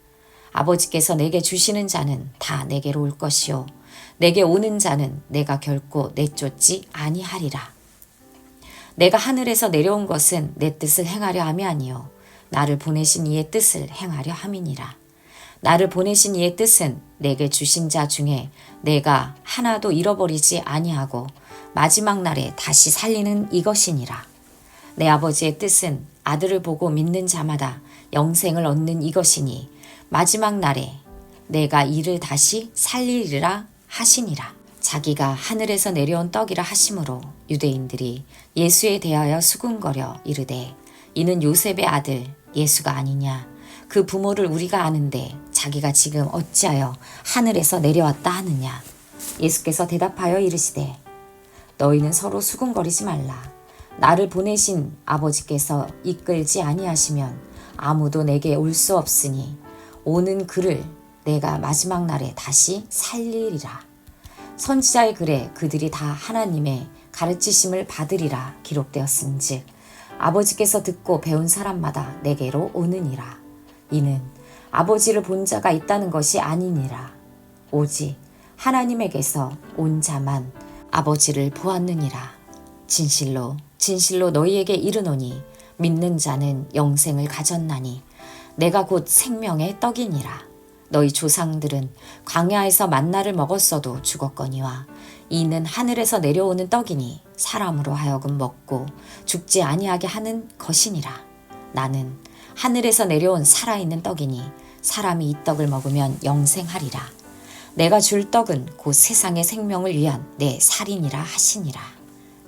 아버지께서 내게 주시는 자는 다 내게로 올 것이요 내게 오는 자는 내가 결코 내쫓지 아니하리라. 내가 하늘에서 내려온 것은 내 뜻을 행하려 함이 아니요 나를 보내신 이의 뜻을 행하려 함이니라. 나를 보내신 이의 뜻은 내게 주신 자 중에 내가 하나도 잃어버리지 아니하고 마지막 날에 다시 살리는 이것이니라. 내 아버지의 뜻은 아들을 보고 믿는 자마다 영생을 얻는 이것이니 마지막 날에 내가 이를 다시 살리리라 하시니라. 자기가 하늘에서 내려온 떡이라 하심으로 유대인들이 예수에 대하여 수군거려 이르되 이는 요셉의 아들 예수가 아니냐. 그 부모를 우리가 아는데 자기가 지금 어찌하여 하늘에서 내려왔다 하느냐. 예수께서 대답하여 이르시되 너희는 서로 수군거리지 말라. 나를 보내신 아버지께서 이끌지 아니하시면 아무도 내게 올 수 없으니 오는 그를 내가 마지막 날에 다시 살리리라. 선지자의 글에 그들이 다 하나님의 가르치심을 받으리라 기록되었은즉 아버지께서 듣고 배운 사람마다 내게로 오느니라. 이는 아버지를 본 자가 있다는 것이 아니니라. 오직 하나님에게서 온 자만 아버지를 보았느니라. 진실로 진실로 너희에게 이르노니 믿는 자는 영생을 가졌나니 내가 곧 생명의 떡이니라. 너희 조상들은 광야에서 만나를 먹었어도 죽었거니와 이는 하늘에서 내려오는 떡이니 사람으로 하여금 먹고 죽지 아니하게 하는 것이니라. 나는 하늘에서 내려온 살아있는 떡이니 사람이 이 떡을 먹으면 영생하리라. 내가 줄 떡은 곧 세상의 생명을 위한 내 살이니라 하시니라.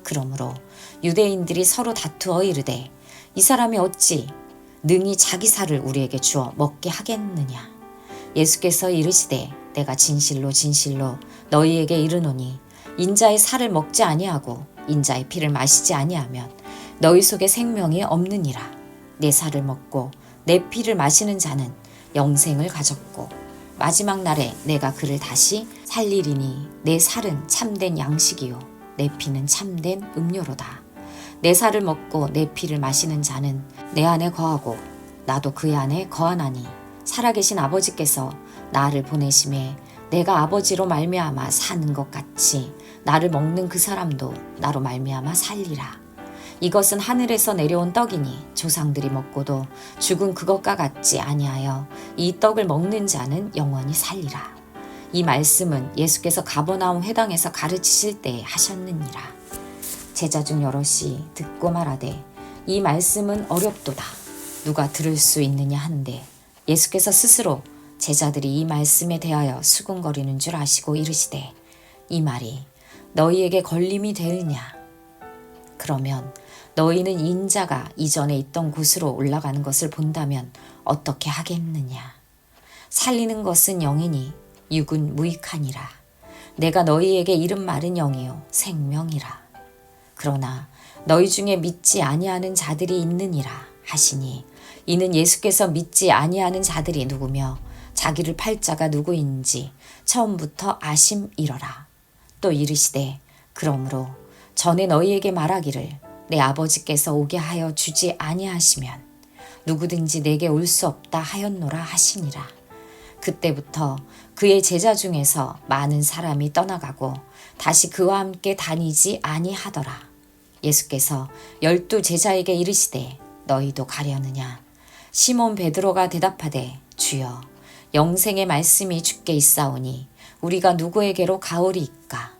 그러므로 유대인들이 서로 다투어 이르되 이 사람이 어찌 능히 자기 살을 우리에게 주어 먹게 하겠느냐. 예수께서 이르시되 내가 진실로 진실로 너희에게 이르노니 인자의 살을 먹지 아니하고 인자의 피를 마시지 아니하면 너희 속에 생명이 없느니라. 내 살을 먹고 내 피를 마시는 자는 영생을 가졌고 마지막 날에 내가 그를 다시 살리리니 내 살은 참된 양식이요 내 피는 참된 음료로다. 내 살을 먹고 내 피를 마시는 자는 내 안에 거하고 나도 그의 안에 거하나니 살아계신 아버지께서 나를 보내심에 내가 아버지로 말미암아 사는 것 같이 나를 먹는 그 사람도 나로 말미암아 살리라. 이것은 하늘에서 내려온 떡이니 조상들이 먹고도 죽은 그것과 같지 아니하여 이 떡을 먹는 자는 영원히 살리라. 이 말씀은 예수께서 가버나움 회당에서 가르치실 때 하셨느니라. 제자 중 여럿이 듣고 말하되 이 말씀은 어렵도다. 누가 들을 수 있느냐 한데 예수께서 스스로 제자들이 이 말씀에 대하여 수군거리는 줄 아시고 이르시되 이 말이 너희에게 걸림이 되느냐. 그러면 너희는 인자가 이전에 있던 곳으로 올라가는 것을 본다면 어떻게 하겠느냐. 살리는 것은 영이니 육은 무익하니라. 내가 너희에게 이른 말은 영이요 생명이라. 그러나 너희 중에 믿지 아니하는 자들이 있느니라 하시니 이는 예수께서 믿지 아니하는 자들이 누구며 자기를 팔 자가 누구인지 처음부터 아심이러라. 또 이르시되 그러므로 전에 너희에게 말하기를 내 아버지께서 오게 하여 주지 아니하시면 누구든지 내게 올 수 없다 하였노라 하시니라. 그때부터 그의 제자 중에서 많은 사람이 떠나가고 다시 그와 함께 다니지 아니하더라. 예수께서 12 제자에게 이르시되 너희도 가려느냐. 시몬 베드로가 대답하되 주여 영생의 말씀이 주께 있사오니 우리가 누구에게로 가오리이까.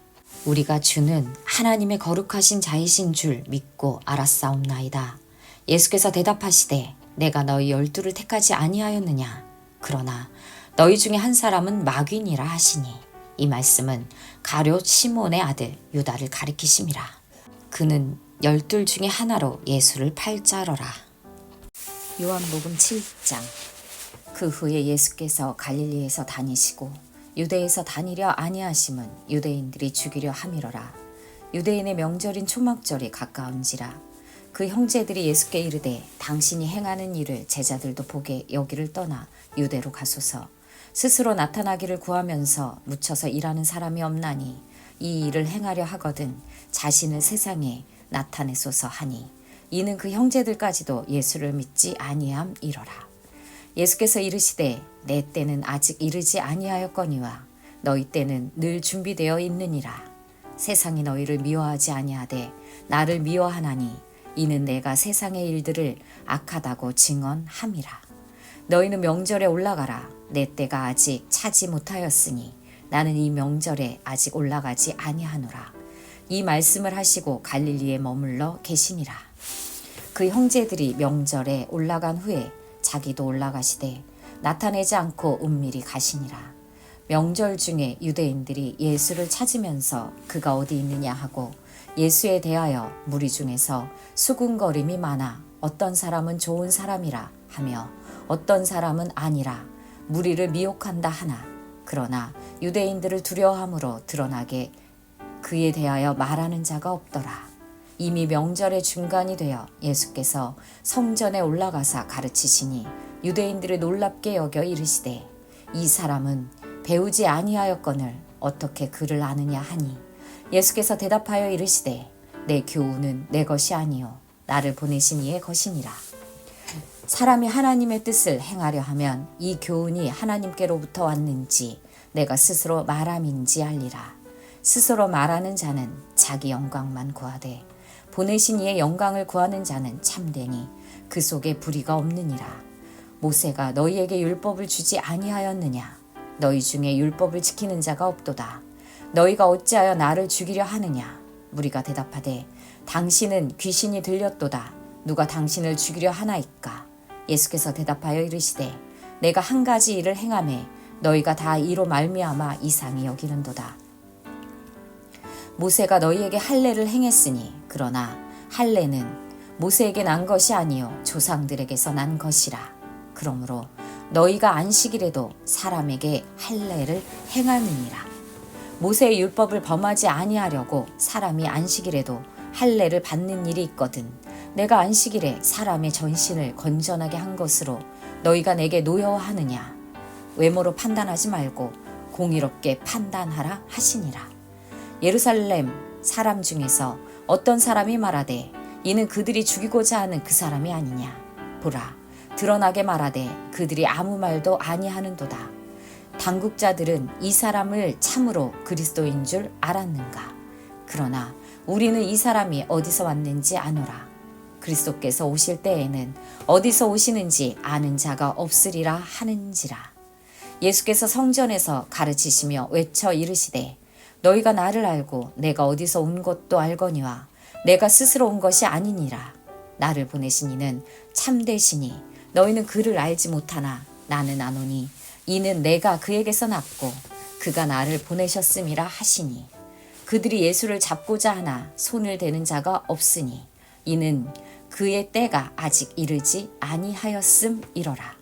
우리가 주는 하나님의 거룩하신 자이신 줄 믿고 알았사옵나이다. 예수께서 대답하시되 내가 너희 12를 택하지 아니하였느냐. 그러나 너희 중에 한 사람은 마귀니라 하시니 이 말씀은 가룟 시몬의 아들 유다를 가리키심이라. 그는 12 중에 하나로 예수를 팔자러라. 요한복음 7장. 그 후에 예수께서 갈릴리에서 다니시고 유대에서 다니려 아니하심은 유대인들이 죽이려 함이러라. 유대인의 명절인 초막절이 가까운지라. 그 형제들이 예수께 이르되 당신이 행하는 일을 제자들도 보게 여기를 떠나 유대로 가소서. 스스로 나타나기를 구하면서 묻혀서 일하는 사람이 없나니 이 일을 행하려 하거든 자신을 세상에 나타내소서 하니 이는 그 형제들까지도 예수를 믿지 아니함이러라. 예수께서 이르시되 내 때는 아직 이르지 아니하였거니와 너희 때는 늘 준비되어 있느니라. 세상이 너희를 미워하지 아니하되 나를 미워하나니 이는 내가 세상의 일들을 악하다고 증언함이라. 너희는 명절에 올라가라. 내 때가 아직 차지 못하였으니 나는 이 명절에 아직 올라가지 아니하노라. 이 말씀을 하시고 갈릴리에 머물러 계시니라. 그 형제들이 명절에 올라간 후에 자기도 올라가시되 나타내지 않고 은밀히 가시니라. 명절 중에 유대인들이 예수를 찾으면서 그가 어디 있느냐 하고 예수에 대하여 무리 중에서 수군거림이 많아 어떤 사람은 좋은 사람이라 하며 어떤 사람은 아니라 무리를 미혹한다 하나 그러나 유대인들을 두려워함으로 드러나게 그에 대하여 말하는 자가 없더라. 이미 명절의 중간이 되어 예수께서 성전에 올라가사 가르치시니 유대인들을 놀랍게 여겨 이르시되 이 사람은 배우지 아니하였거늘 어떻게 그를 아느냐 하니 예수께서 대답하여 이르시되 내 교훈은 내 것이 아니요 나를 보내신 이의 것이니라. 사람이 하나님의 뜻을 행하려 하면 이 교훈이 하나님께로부터 왔는지 내가 스스로 말함인지 알리라. 스스로 말하는 자는 자기 영광만 구하되 보내신 이의 영광을 구하는 자는 참되니 그 속에 불의가 없느니라. 모세가 너희에게 율법을 주지 아니하였느냐. 너희 중에 율법을 지키는 자가 없도다. 너희가 어찌하여 나를 죽이려 하느냐. 무리가 대답하되 당신은 귀신이 들렸도다. 누가 당신을 죽이려 하나이까. 예수께서 대답하여 이르시되 내가 한 가지 일을 행하매 너희가 다 이로 말미암아 이상히 여기는도다. 모세가 너희에게 할례를 행했으니 그러나 할례는 모세에게 난 것이 아니요 조상들에게서 난 것이라. 그러므로 너희가 안식일에도 사람에게 할례를 행하느니라. 모세의 율법을 범하지 아니하려고 사람이 안식일에도 할례를 받는 일이 있거든 내가 안식일에 사람의 전신을 건전하게 한 것으로 너희가 내게 노여워하느냐. 외모로 판단하지 말고 공의롭게 판단하라 하시니라. 예루살렘 사람 중에서 어떤 사람이 말하되 이는 그들이 죽이고자 하는 그 사람이 아니냐. 보라 드러나게 말하되 그들이 아무 말도 아니하는도다. 당국자들은 이 사람을 참으로 그리스도인 줄 알았는가. 그러나 우리는 이 사람이 어디서 왔는지 아노라. 그리스도께서 오실 때에는 어디서 오시는지 아는 자가 없으리라 하는지라. 예수께서 성전에서 가르치시며 외쳐 이르시되 너희가 나를 알고 내가 어디서 온 것도 알거니와 내가 스스로 온 것이 아니니라. 나를 보내신 이는 참되시니 너희는 그를 알지 못하나 나는 아노니 이는 내가 그에게서 났고 그가 나를 보내셨음이라 하시니 그들이 예수를 잡고자 하나 손을 대는 자가 없으니 이는 그의 때가 아직 이르지 아니하였음이러라.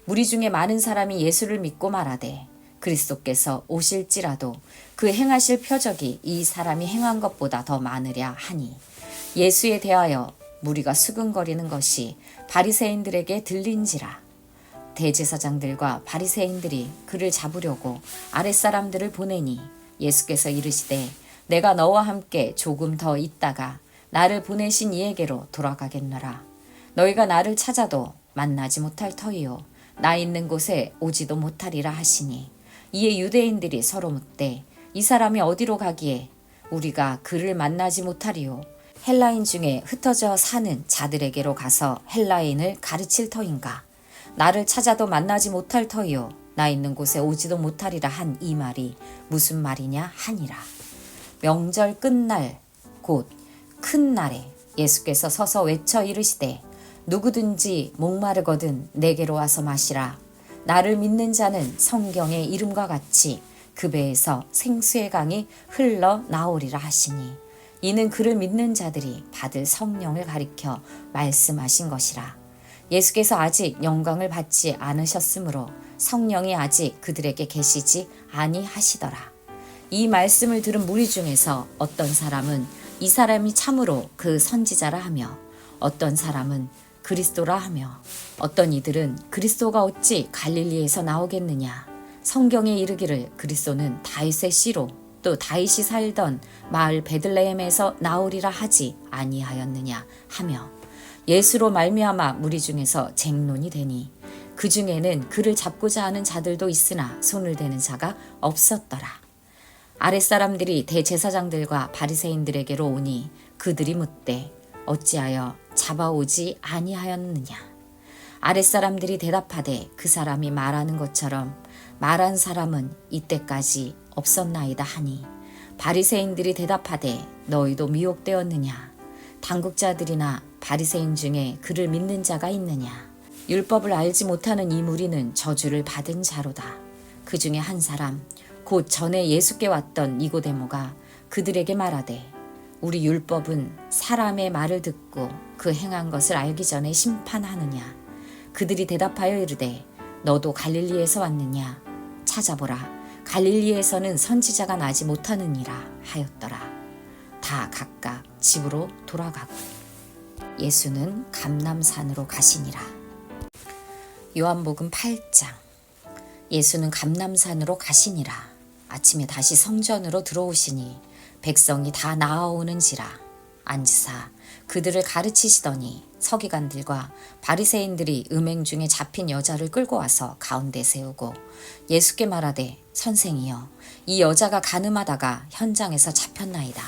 무리 중에 많은 사람이 예수를 믿고 말하되 그리스도께서 오실지라도 그 행하실 표적이 이 사람이 행한 것보다 더 많으랴 하니 예수에 대하여 무리가 수근거리는 것이 바리새인들에게 들린지라. 대제사장들과 바리새인들이 그를 잡으려고 아랫사람들을 보내니 예수께서 이르시되 내가 너와 함께 조금 더 있다가 나를 보내신 이에게로 돌아가겠노라. 너희가 나를 찾아도 만나지 못할 터이요 나 있는 곳에 오지도 못하리라 하시니 이에 유대인들이 서로 묻되 이 사람이 어디로 가기에 우리가 그를 만나지 못하리요 헬라인 중에 흩어져 사는 자들에게로 가서 헬라인을 가르칠 터인가. 나를 찾아도 만나지 못할 터이요 나 있는 곳에 오지도 못하리라 한 이 말이 무슨 말이냐 하니라. 명절 끝날 곧 큰 날에 예수께서 서서 외쳐 이르시되 누구든지 목마르거든 내게로 와서 마시라. 나를 믿는 자는 성경의 이름과 같이 그 배에서 생수의 강이 흘러 나오리라 하시니 이는 그를 믿는 자들이 받을 성령을 가리켜 말씀하신 것이라. 예수께서 아직 영광을 받지 않으셨으므로 성령이 아직 그들에게 계시지 아니하시더라. 이 말씀을 들은 무리 중에서 어떤 사람은 이 사람이 참으로 그 선지자라 하며 어떤 사람은 그리스도라 하며 어떤 이들은 그리스도가 어찌 갈릴리에서 나오겠느냐. 성경에 이르기를 그리스도는 다윗의 씨로 또 다윗이 살던 마을 베들레헴에서 나오리라 하지 아니하였느냐 하며 예수로 말미암아 무리 중에서 쟁론이 되니 그 중에는 그를 잡고자 하는 자들도 있으나 손을 대는 자가 없었더라. 아랫사람들이 대제사장들과 바리새인들에게로 오니 그들이 묻되 어찌하여 잡아오지 아니하였느냐. 아랫사람들이 대답하되 그 사람이 말하는 것처럼 말한 사람은 이때까지 없었나이다 하니 바리새인들이 대답하되 너희도 미혹되었느냐. 당국자들이나 바리새인 중에 그를 믿는 자가 있느냐. 율법을 알지 못하는 이 무리는 저주를 받은 자로다. 그 중에 한 사람 곧 전에 예수께 왔던 니고데모가 그들에게 말하되 우리 율법은 사람의 말을 듣고 그 행한 것을 알기 전에 심판하느냐. 그들이 대답하여 이르되 너도 갈릴리에서 왔느냐. 찾아보라. 갈릴리에서는 선지자가 나지 못하느니라 하였더라. 다 각각 집으로 돌아가고 예수는 감람산으로 가시니라. 요한복음 8장. 예수는 감람산으로 가시니라. 아침에 다시 성전으로 들어오시니 백성이 다 나아오는지라. 앉으사 그들을 가르치시더니 서기관들과 바리새인들이 음행 중에 잡힌 여자를 끌고 와서 가운데 세우고 예수께 말하되 선생이여 이 여자가 간음하다가 현장에서 잡혔나이다.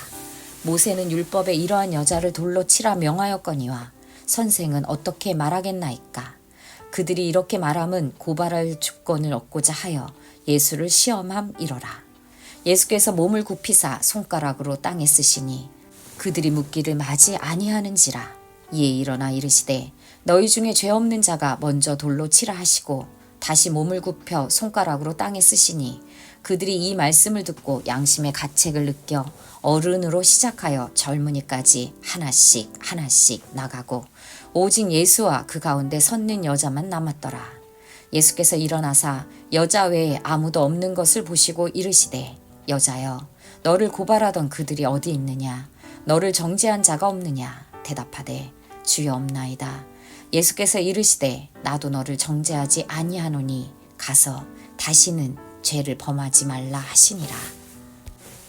모세는 율법에 이러한 여자를 돌로 치라 명하였거니와 선생은 어떻게 말하겠나이까. 그들이 이렇게 말함은 고발할 주권을 얻고자 하여 예수를 시험함이로라. 예수께서 몸을 굽히사 손가락으로 땅에 쓰시니 그들이 묻기를 마지 아니하는지라. 이에 일어나 이르시되 너희 중에 죄 없는 자가 먼저 돌로 치라 하시고 다시 몸을 굽혀 손가락으로 땅에 쓰시니 그들이 이 말씀을 듣고 양심의 가책을 느껴 어른으로 시작하여 젊은이까지 하나씩 하나씩 나가고 오직 예수와 그 가운데 섰는 여자만 남았더라. 예수께서 일어나사 여자 외에 아무도 없는 것을 보시고 이르시되 여자여 너를 고발하던 그들이 어디 있느냐. 너를 정죄한 자가 없느냐. 대답하되 주여 없나이다. 예수께서 이르시되 나도 너를 정죄하지 아니하노니 가서 다시는 죄를 범하지 말라 하시니라.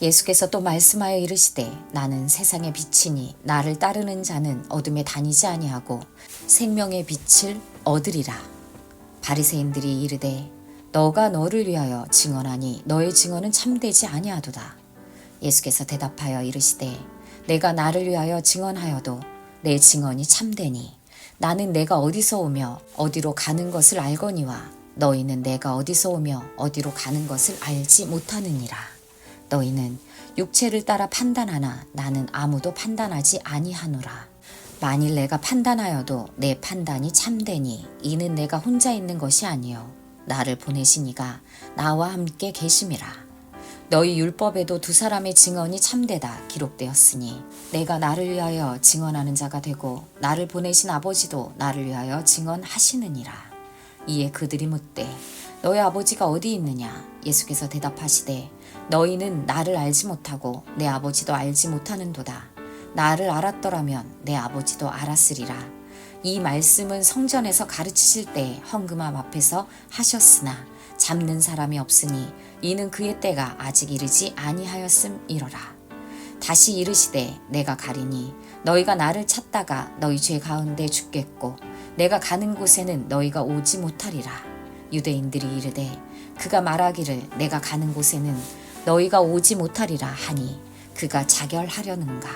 예수께서 또 말씀하여 이르시되 나는 세상의 빛이니 나를 따르는 자는 어둠에 다니지 아니하고 생명의 빛을 얻으리라. 바리새인들이 이르되 너가 너를 위하여 증언하니 너의 증언은 참되지 아니하도다. 예수께서 대답하여 이르시되 내가 나를 위하여 증언하여도 내 증언이 참되니 나는 내가 어디서 오며 어디로 가는 것을 알거니와 너희는 내가 어디서 오며 어디로 가는 것을 알지 못하느니라. 너희는 육체를 따라 판단하나 나는 아무도 판단하지 아니하노라. 만일 내가 판단하여도 내 판단이 참되니 이는 내가 혼자 있는 것이 아니요 나를 보내신 이가 나와 함께 계심이라. 너희 율법에도 두 사람의 증언이 참되다 기록되었으니 내가 나를 위하여 증언하는 자가 되고 나를 보내신 아버지도 나를 위하여 증언하시느니라. 이에 그들이 묻되 너희 아버지가 어디 있느냐. 예수께서 대답하시되 너희는 나를 알지 못하고 내 아버지도 알지 못하는도다. 나를 알았더라면 내 아버지도 알았으리라. 이 말씀은 성전에서 가르치실 때 헌금함 앞에서 하셨으나 잡는 사람이 없으니 이는 그의 때가 아직 이르지 아니하였음이로라. 다시 이르시되 내가 가리니 너희가 나를 찾다가 너희 죄 가운데 죽겠고 내가 가는 곳에는 너희가 오지 못하리라. 유대인들이 이르되 그가 말하기를 내가 가는 곳에는 너희가 오지 못하리라 하니 그가 자결하려는가.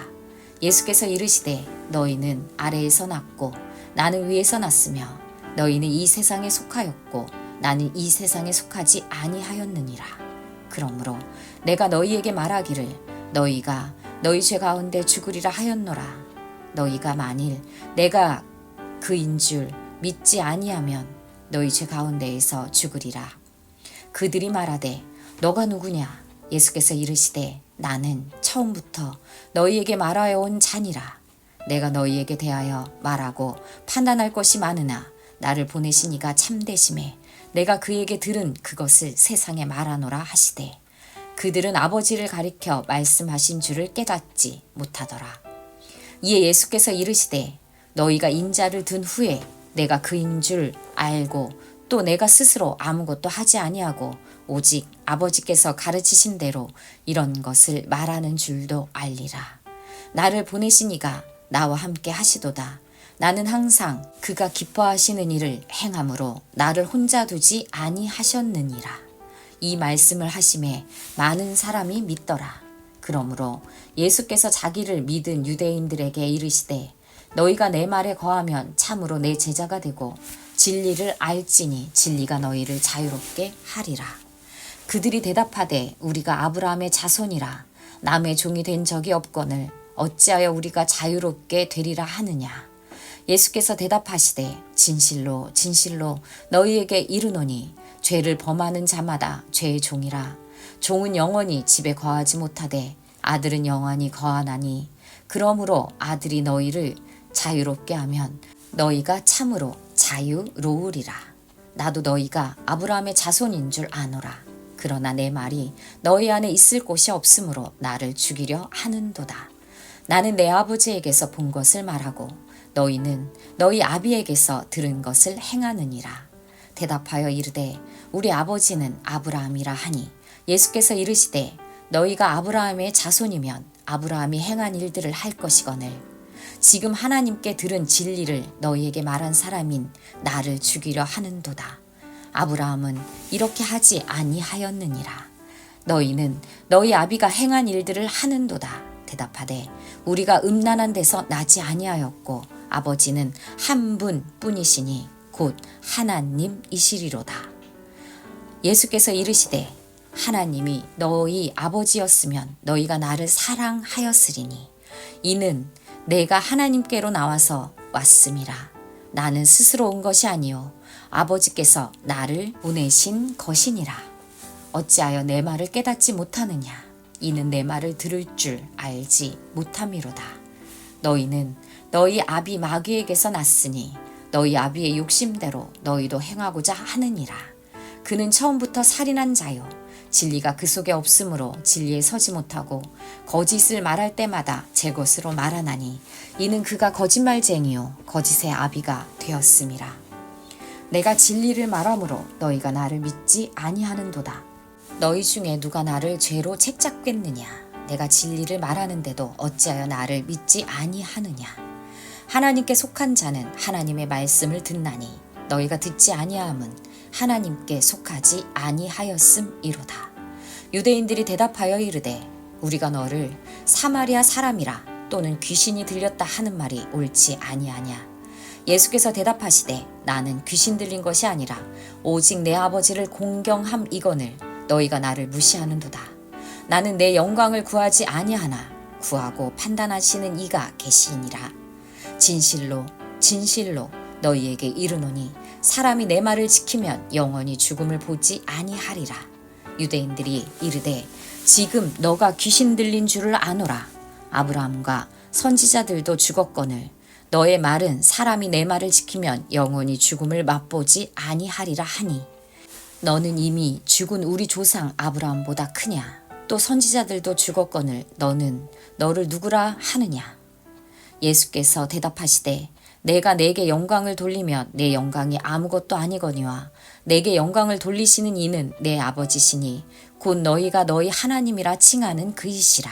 예수께서 이르시되 너희는 아래에서 났고 나는 위에서 났으며 너희는 이 세상에 속하였고 나는 이 세상에 속하지 아니하였느니라. 그러므로 내가 너희에게 말하기를 너희가 너희 죄 가운데 죽으리라 하였노라. 너희가 만일 내가 그인 줄 믿지 아니하면 너희 죄 가운데에서 죽으리라. 그들이 말하되 너가 누구냐? 예수께서 이르시되 나는 처음부터 너희에게 말하여 온 자니라. 내가 너희에게 대하여 말하고 판단할 것이 많으나 나를 보내신 이가 참되심에 내가 그에게 들은 그것을 세상에 말하노라 하시되 그들은 아버지를 가리켜 말씀하신 줄을 깨닫지 못하더라. 이에 예수께서 이르시되 너희가 인자를 든 후에 내가 그인 줄 알고 또 내가 스스로 아무것도 하지 아니하고 오직 아버지께서 가르치신 대로 이런 것을 말하는 줄도 알리라. 나를 보내신 이가 나와 함께 하시도다. 나는 항상 그가 기뻐하시는 일을 행함으로 나를 혼자 두지 아니하셨느니라. 이 말씀을 하심에 많은 사람이 믿더라. 그러므로 예수께서 자기를 믿은 유대인들에게 이르시되 너희가 내 말에 거하면 참으로 내 제자가 되고 진리를 알지니 진리가 너희를 자유롭게 하리라. 그들이 대답하되 우리가 아브라함의 자손이라 남의 종이 된 적이 없거늘 어찌하여 우리가 자유롭게 되리라 하느냐. 예수께서 대답하시되 진실로 진실로 너희에게 이르노니 죄를 범하는 자마다 죄의 종이라. 종은 영원히 집에 거하지 못하되 아들은 영원히 거하나니 그러므로 아들이 너희를 자유롭게 하면 너희가 참으로 자유로우리라. 나도 너희가 아브라함의 자손인 줄 아노라. 그러나 내 말이 너희 안에 있을 곳이 없으므로 나를 죽이려 하는도다. 나는 내 아버지에게서 본 것을 말하고 너희는 너희 아비에게서 들은 것을 행하느니라. 대답하여 이르되 우리 아버지는 아브라함이라 하니 예수께서 이르시되 너희가 아브라함의 자손이면 아브라함이 행한 일들을 할 것이거늘 지금 하나님께 들은 진리를 너희에게 말한 사람인 나를 죽이려 하는도다. 아브라함은 이렇게 하지 아니하였느니라. 너희는 너희 아비가 행한 일들을 하는도다. 대답하되 우리가 음란한 데서 나지 아니하였고 아버지는 한 분뿐이시니 곧 하나님이시리로다. 예수께서 이르시되 하나님이 너희 아버지였으면 너희가 나를 사랑하였으리니 이는 내가 하나님께로 나와서 왔음이라. 나는 스스로 온 것이 아니요 아버지께서 나를 보내신 것이니라. 어찌하여 내 말을 깨닫지 못하느냐. 이는 내 말을 들을 줄 알지 못함이로다. 너희는 너희 아비 마귀에게서 났으니 너희 아비의 욕심대로 너희도 행하고자 하느니라. 그는 처음부터 살인한 자요 진리가 그 속에 없으므로 진리에 서지 못하고 거짓을 말할 때마다 제 것으로 말하나니 이는 그가 거짓말쟁이요 거짓의 아비가 되었음이라. 내가 진리를 말하므로 너희가 나를 믿지 아니하는도다. 너희 중에 누가 나를 죄로 책잡겠느냐. 내가 진리를 말하는데도 어찌하여 나를 믿지 아니하느냐. 하나님께 속한 자는 하나님의 말씀을 듣나니 너희가 듣지 아니하함은 하나님께 속하지 아니하였음이로다. 유대인들이 대답하여 이르되 우리가 너를 사마리아 사람이라 또는 귀신이 들렸다 하는 말이 옳지 아니하냐. 예수께서 대답하시되 나는 귀신 들린 것이 아니라 오직 내 아버지를 공경함이거늘 너희가 나를 무시하는도다. 나는 내 영광을 구하지 아니하나 구하고 판단하시는 이가 계시니라. 진실로 진실로 너희에게 이르노니 사람이 내 말을 지키면 영원히 죽음을 보지 아니하리라. 유대인들이 이르되 지금 너가 귀신 들린 줄을 아노라. 아브라함과 선지자들도 죽었거늘 너의 말은 사람이 내 말을 지키면 영원히 죽음을 맛보지 아니하리라 하니 너는 이미 죽은 우리 조상 아브라함보다 크냐. 또 선지자들도 죽었거늘 너는 너를 누구라 하느냐. 예수께서 대답하시되 내가 내게 영광을 돌리면 내 영광이 아무것도 아니거니와 내게 영광을 돌리시는 이는 내 아버지시니 곧 너희가 너희 하나님이라 칭하는 그이시라.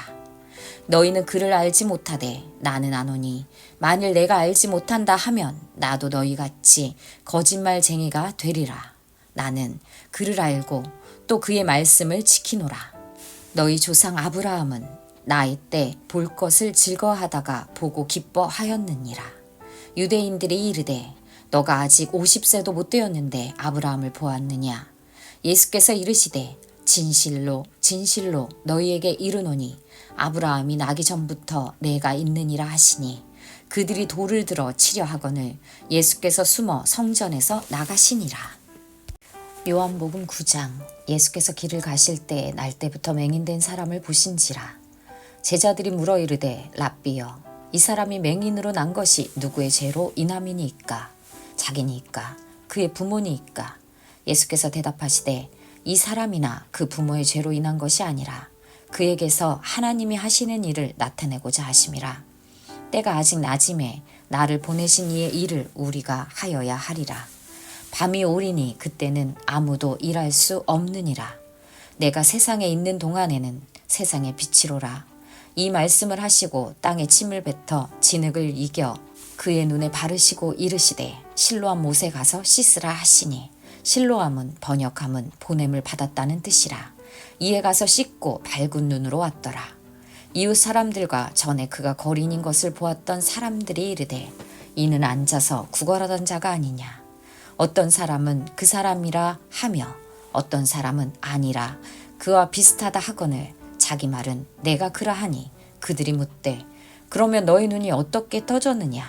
너희는 그를 알지 못하되 나는 아노니 만일 내가 알지 못한다 하면 나도 너희같이 거짓말쟁이가 되리라. 나는 그를 알고 또 그의 말씀을 지키노라. 너희 조상 아브라함은 나이 때 볼 것을 즐거워하다가 보고 기뻐하였느니라. 유대인들이 이르되 너가 아직 50세도 못 되었는데 아브라함을 보았느냐. 예수께서 이르시되 진실로 진실로 너희에게 이르노니 아브라함이 나기 전부터 내가 있느니라 하시니 그들이 돌을 들어 치려 하거늘 예수께서 숨어 성전에서 나가시니라. 요한복음 9장. 예수께서 길을 가실 때 날때부터 맹인된 사람을 보신지라. 제자들이 물어 이르되 랍비여 이 사람이 맹인으로 난 것이 누구의 죄로 인함이니이까 자기니이까 그의 부모니이까. 예수께서 대답하시되 이 사람이나 그 부모의 죄로 인한 것이 아니라 그에게서 하나님이 하시는 일을 나타내고자 하심이라. 때가 아직 낮음에 나를 보내신 이의 일을 우리가 하여야 하리라. 밤이 오리니 그때는 아무도 일할 수 없느니라. 내가 세상에 있는 동안에는 세상의 빛이로라. 이 말씀을 하시고 땅에 침을 뱉어 진흙을 이겨 그의 눈에 바르시고 이르시되 실로암 못에 가서 씻으라 하시니 실로암은 번역함은 보냄을 받았다는 뜻이라. 이에 가서 씻고 밝은 눈으로 왔더라. 이웃 사람들과 전에 그가 거린인 것을 보았던 사람들이 이르되 이는 앉아서 구걸하던 자가 아니냐. 어떤 사람은 그 사람이라 하며 어떤 사람은 아니라 그와 비슷하다 하거늘 자기 말은 내가 그러하니 그들이 묻되 그러면 너희 눈이 어떻게 떠졌느냐.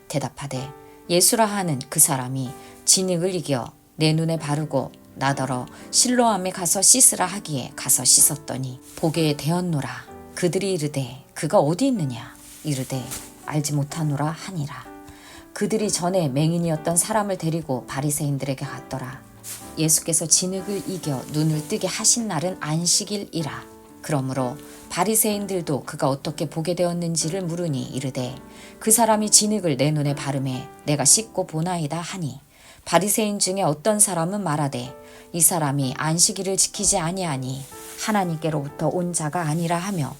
대답하되 예수라 하는 그 사람이 진흙을 이겨 내 눈에 바르고 나더러 실로암에 가서 씻으라 하기에 가서 씻었더니 보게 되었노라. 그들이 이르되 그가 어디 있느냐. 이르되 알지 못하노라 하니라. 그들이 전에 맹인이었던 사람을 데리고 바리새인들에게 갔더라. 예수께서 진흙을 이겨 눈을 뜨게 하신 날은 안식일이라. 그러므로 바리새인들도 그가 어떻게 보게 되었는지를 물으니 이르되 그 사람이 진흙을 내 눈에 바르매 내가 씻고 보나이다 하니 바리새인 중에 어떤 사람은 말하되 이 사람이 안식일을 지키지 아니하니 하나님께로부터 온 자가 아니라 하며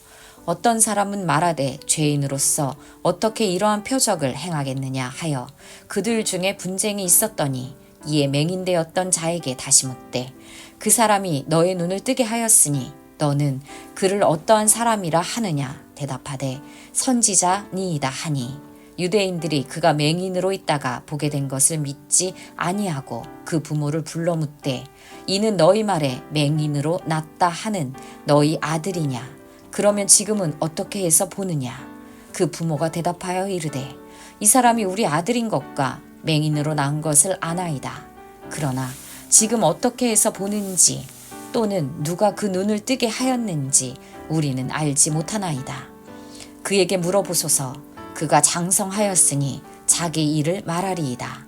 어떤 사람은 말하되 죄인으로서 어떻게 이러한 표적을 행하겠느냐 하여 그들 중에 분쟁이 있었더니 이에 맹인되었던 자에게 다시 묻되 그 사람이 너의 눈을 뜨게 하였으니 너는 그를 어떠한 사람이라 하느냐. 대답하되 선지자니이다 하니 유대인들이 그가 맹인으로 있다가 보게 된 것을 믿지 아니하고 그 부모를 불러 묻되 이는 너희 말에 맹인으로 났다 하는 너희 아들이냐. 그러면 지금은 어떻게 해서 보느냐. 그 부모가 대답하여 이르되 이 사람이 우리 아들인 것과 맹인으로 난 것을 아나이다. 그러나 지금 어떻게 해서 보는지 또는 누가 그 눈을 뜨게 하였는지 우리는 알지 못하나이다. 그에게 물어보소서. 그가 장성하였으니 자기 일을 말하리이다.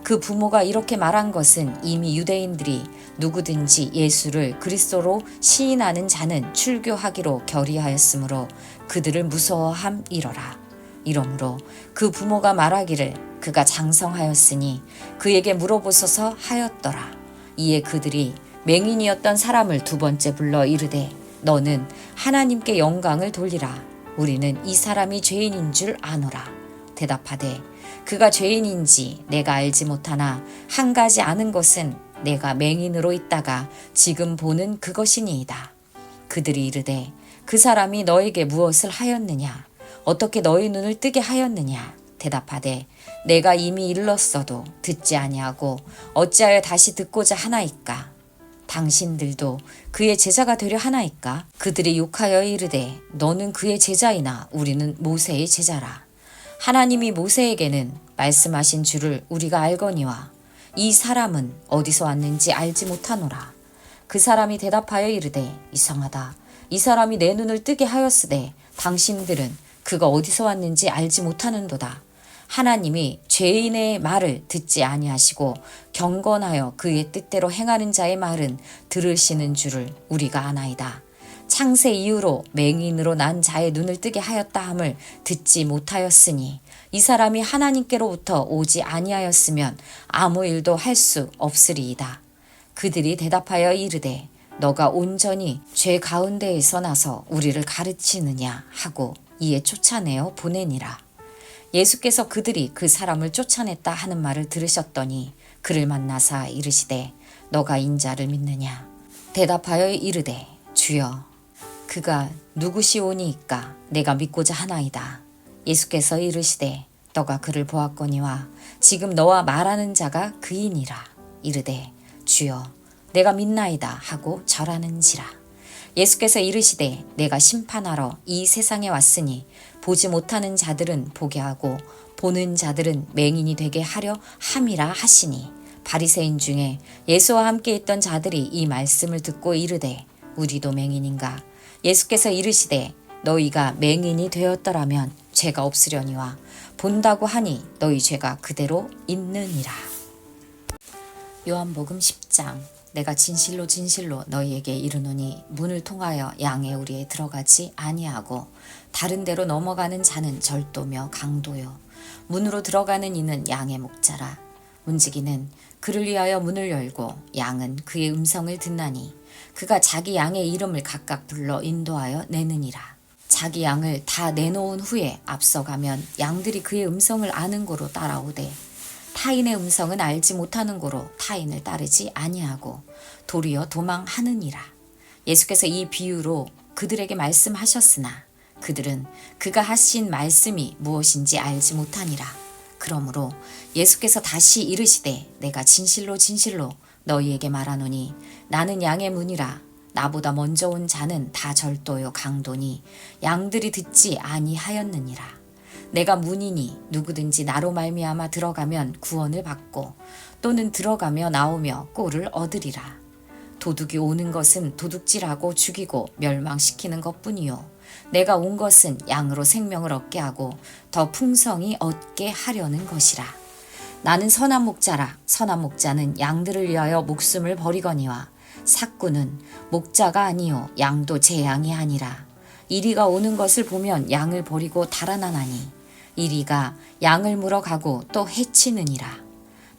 그 부모가 이렇게 말한 것은 이미 유대인들이 누구든지 예수를 그리스도로 시인하는 자는 출교하기로 결의하였으므로 그들을 무서워함이러라. 이러므로 그 부모가 말하기를 그가 장성하였으니 그에게 물어보소서 하였더라. 이에 그들이 맹인이었던 사람을 두 번째 불러 이르되 너는 하나님께 영광을 돌리라. 우리는 이 사람이 죄인인 줄 아노라. 대답하되 그가 죄인인지 내가 알지 못하나 한 가지 아는 것은 내가 맹인으로 있다가 지금 보는 그것이니이다. 그들이 이르되 그 사람이 너에게 무엇을 하였느냐. 어떻게 너희 눈을 뜨게 하였느냐. 대답하되 내가 이미 일렀어도 듣지 아니하고 어찌하여 다시 듣고자 하나이까. 당신들도 그의 제자가 되려 하나이까. 그들이 욕하여 이르되 너는 그의 제자이나 우리는 모세의 제자라. 하나님이 모세에게는 말씀하신 줄을 우리가 알거니와 이 사람은 어디서 왔는지 알지 못하노라. 그 사람이 대답하여 이르되 이상하다. 이 사람이 내 눈을 뜨게 하였으되 당신들은 그가 어디서 왔는지 알지 못하는도다. 하나님이 죄인의 말을 듣지 아니하시고 경건하여 그의 뜻대로 행하는 자의 말은 들으시는 줄을 우리가 아나이다. 창세 이후로 맹인으로 난 자의 눈을 뜨게 하였다 함을 듣지 못하였으니 이 사람이 하나님께로부터 오지 아니하였으면 아무 일도 할 수 없으리이다. 그들이 대답하여 이르되 너가 온전히 죄 가운데에서 나서 우리를 가르치느냐 하고 이에 쫓아내어 보내니라. 예수께서 그들이 그 사람을 쫓아냈다 하는 말을 들으셨더니 그를 만나사 이르시되 너가 인자를 믿느냐. 대답하여 이르되 주여 그가 누구시오니이까 내가 믿고자 하나이다. 예수께서 이르시되 너가 그를 보았거니와 지금 너와 말하는 자가 그이니라. 이르되 주여 내가 믿나이다 하고 절하는지라. 예수께서 이르시되 내가 심판하러 이 세상에 왔으니 보지 못하는 자들은 보게 하고 보는 자들은 맹인이 되게 하려 함이라 하시니, 바리새인 중에 예수와 함께 있던 자들이 이 말씀을 듣고 이르되 우리도 맹인인가? 예수께서 이르시되 너희가 맹인이 되었더라면 죄가 없으려니와 본다고 하니 너희 죄가 그대로 있느니라. 요한복음 10장. 내가 진실로 진실로 너희에게 이르노니 문을 통하여 양의 우리에 들어가지 아니하고 다른 데로 넘어가는 자는 절도며 강도요 문으로 들어가는 이는 양의 목자라. 문지기는 그를 위하여 문을 열고 양은 그의 음성을 듣나니 그가 자기 양의 이름을 각각 불러 인도하여 내느니라. 자기 양을 다 내놓은 후에 앞서가면 양들이 그의 음성을 아는 고로 따라오되 타인의 음성은 알지 못하는 고로 타인을 따르지 아니하고 도리어 도망하느니라. 예수께서 이 비유로 그들에게 말씀하셨으나 그들은 그가 하신 말씀이 무엇인지 알지 못하니라. 그러므로 예수께서 다시 이르시되 내가 진실로 진실로 너희에게 말하노니 나는 양의 문이라. 나보다 먼저 온 자는 다 절도요 강도니 양들이 듣지 아니하였느니라. 내가 문이니 누구든지 나로 말미암아 들어가면 구원을 받고 또는 들어가며 나오며 꼴을 얻으리라. 도둑이 오는 것은 도둑질하고 죽이고 멸망시키는 것뿐이요 내가 온 것은 양으로 생명을 얻게 하고 더 풍성히 얻게 하려는 것이라. 나는 선한 목자라. 선한 목자는 양들을 위하여 목숨을 버리거니와 삭구는 목자가 아니요 양도 제 양이 아니라. 이리가 오는 것을 보면 양을 버리고 달아나나니 이리가 양을 물어가고 또 해치느니라.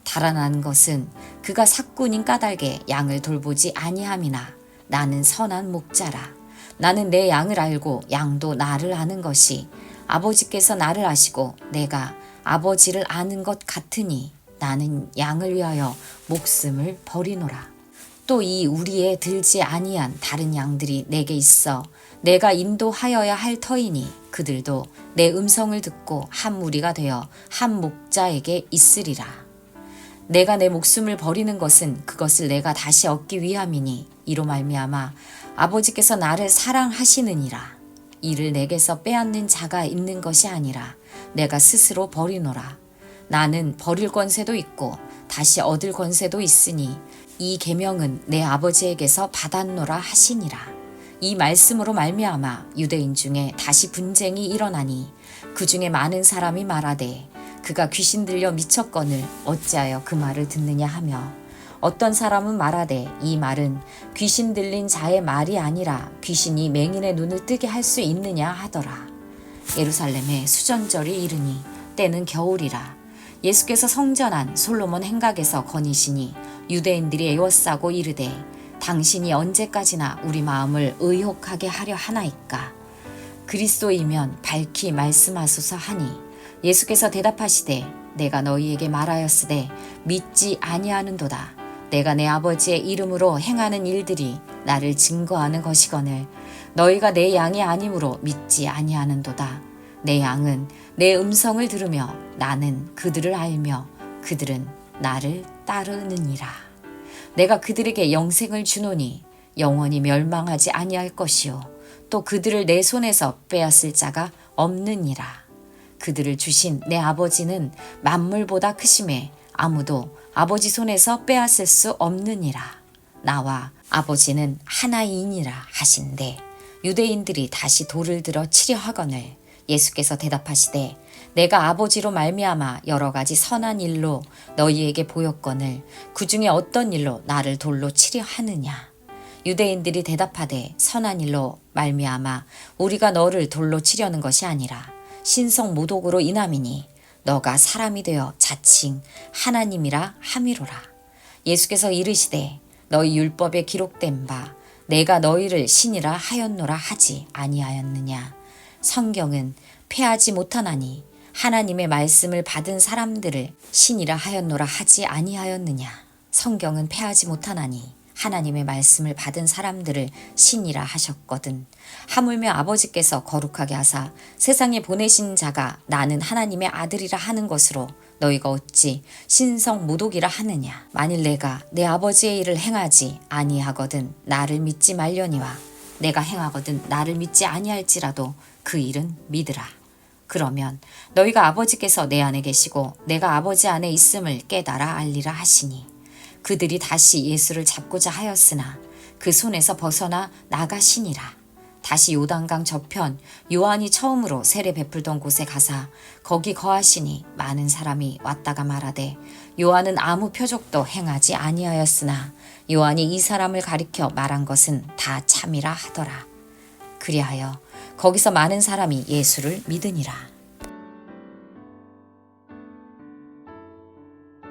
달아난 것은 그가 삭군인 까닭에 양을 돌보지 아니함이나 나는 선한 목자라. 나는 내 양을 알고 양도 나를 아는 것이 아버지께서 나를 아시고 내가 아버지를 아는 것 같으니 나는 양을 위하여 목숨을 버리노라. 또 이 우리에 들지 아니한 다른 양들이 내게 있어 내가 인도하여야 할 터이니 그들도 내 음성을 듣고 한 무리가 되어 한 목자에게 있으리라. 내가 내 목숨을 버리는 것은 그것을 내가 다시 얻기 위함이니 이로 말미암아 아버지께서 나를 사랑하시느니라. 이를 내게서 빼앗는 자가 있는 것이 아니라 내가 스스로 버리노라. 나는 버릴 권세도 있고 다시 얻을 권세도 있으니 이 계명은 내 아버지에게서 받았노라 하시니라. 이 말씀으로 말미암아 유대인 중에 다시 분쟁이 일어나니 그 중에 많은 사람이 말하되 그가 귀신 들려 미쳤거늘 어찌하여 그 말을 듣느냐 하며, 어떤 사람은 말하되 이 말은 귀신 들린 자의 말이 아니라 귀신이 맹인의 눈을 뜨게 할 수 있느냐 하더라. 예루살렘에 수전절이 이르니 때는 겨울이라. 예수께서 성전 안 솔로몬 행각에서 거니시니 유대인들이 애워싸고 이르되 당신이 언제까지나 우리 마음을 의혹하게 하려 하나이까? 그리스도이면 밝히 말씀하소서 하니 예수께서 대답하시되 내가 너희에게 말하였으되 믿지 아니하는도다. 내가 내 아버지의 이름으로 행하는 일들이 나를 증거하는 것이거늘 너희가 내 양이 아니므로 믿지 아니하는도다. 내 양은 내 음성을 들으며 나는 그들을 알며 그들은 나를 따르느니라. 내가 그들에게 영생을 주노니 영원히 멸망하지 아니할 것이요 또 그들을 내 손에서 빼앗을 자가 없느니라. 그들을 주신 내 아버지는 만물보다 크심에 아무도 아버지 손에서 빼앗을 수 없느니라. 나와 아버지는 하나이니라 하신대 유대인들이 다시 돌을 들어 치려 하거늘 예수께서 대답하시되 내가 아버지로 말미암아 여러 가지 선한 일로 너희에게 보였거늘 그 중에 어떤 일로 나를 돌로 치려 하느냐. 유대인들이 대답하되 선한 일로 말미암아 우리가 너를 돌로 치려는 것이 아니라 신성 모독으로 인함이니 너가 사람이 되어 자칭 하나님이라 함이로라. 예수께서 이르시되 너희 율법에 기록된 바 내가 너희를 신이라 하였노라 하지 아니하였느냐. 성경은 패하지 못하나니 하나님의 말씀을 받은 사람들을 신이라 하였노라 하지 아니하였느냐. 성경은 패하지 못하나니 하나님의 말씀을 받은 사람들을 신이라 하셨거든. 하물며 아버지께서 거룩하게 하사 세상에 보내신 자가 나는 하나님의 아들이라 하는 것으로 너희가 어찌 신성 모독이라 하느냐. 만일 내가 내 아버지의 일을 행하지 아니하거든 나를 믿지 말려니와 내가 행하거든 나를 믿지 아니할지라도 그 일은 믿으라. 그러면 너희가 아버지께서 내 안에 계시고 내가 아버지 안에 있음을 깨달아 알리라 하시니 그들이 다시 예수를 잡고자 하였으나 그 손에서 벗어나 나가시니라. 다시 요단강 저편 요한이 처음으로 세례 베풀던 곳에 가사 거기 거하시니 많은 사람이 왔다가 말하되 요한은 아무 표적도 행하지 아니하였으나 요한이 이 사람을 가리켜 말한 것은 다 참이라 하더라. 그리하여 거기서 많은 사람이 예수를 믿으니라.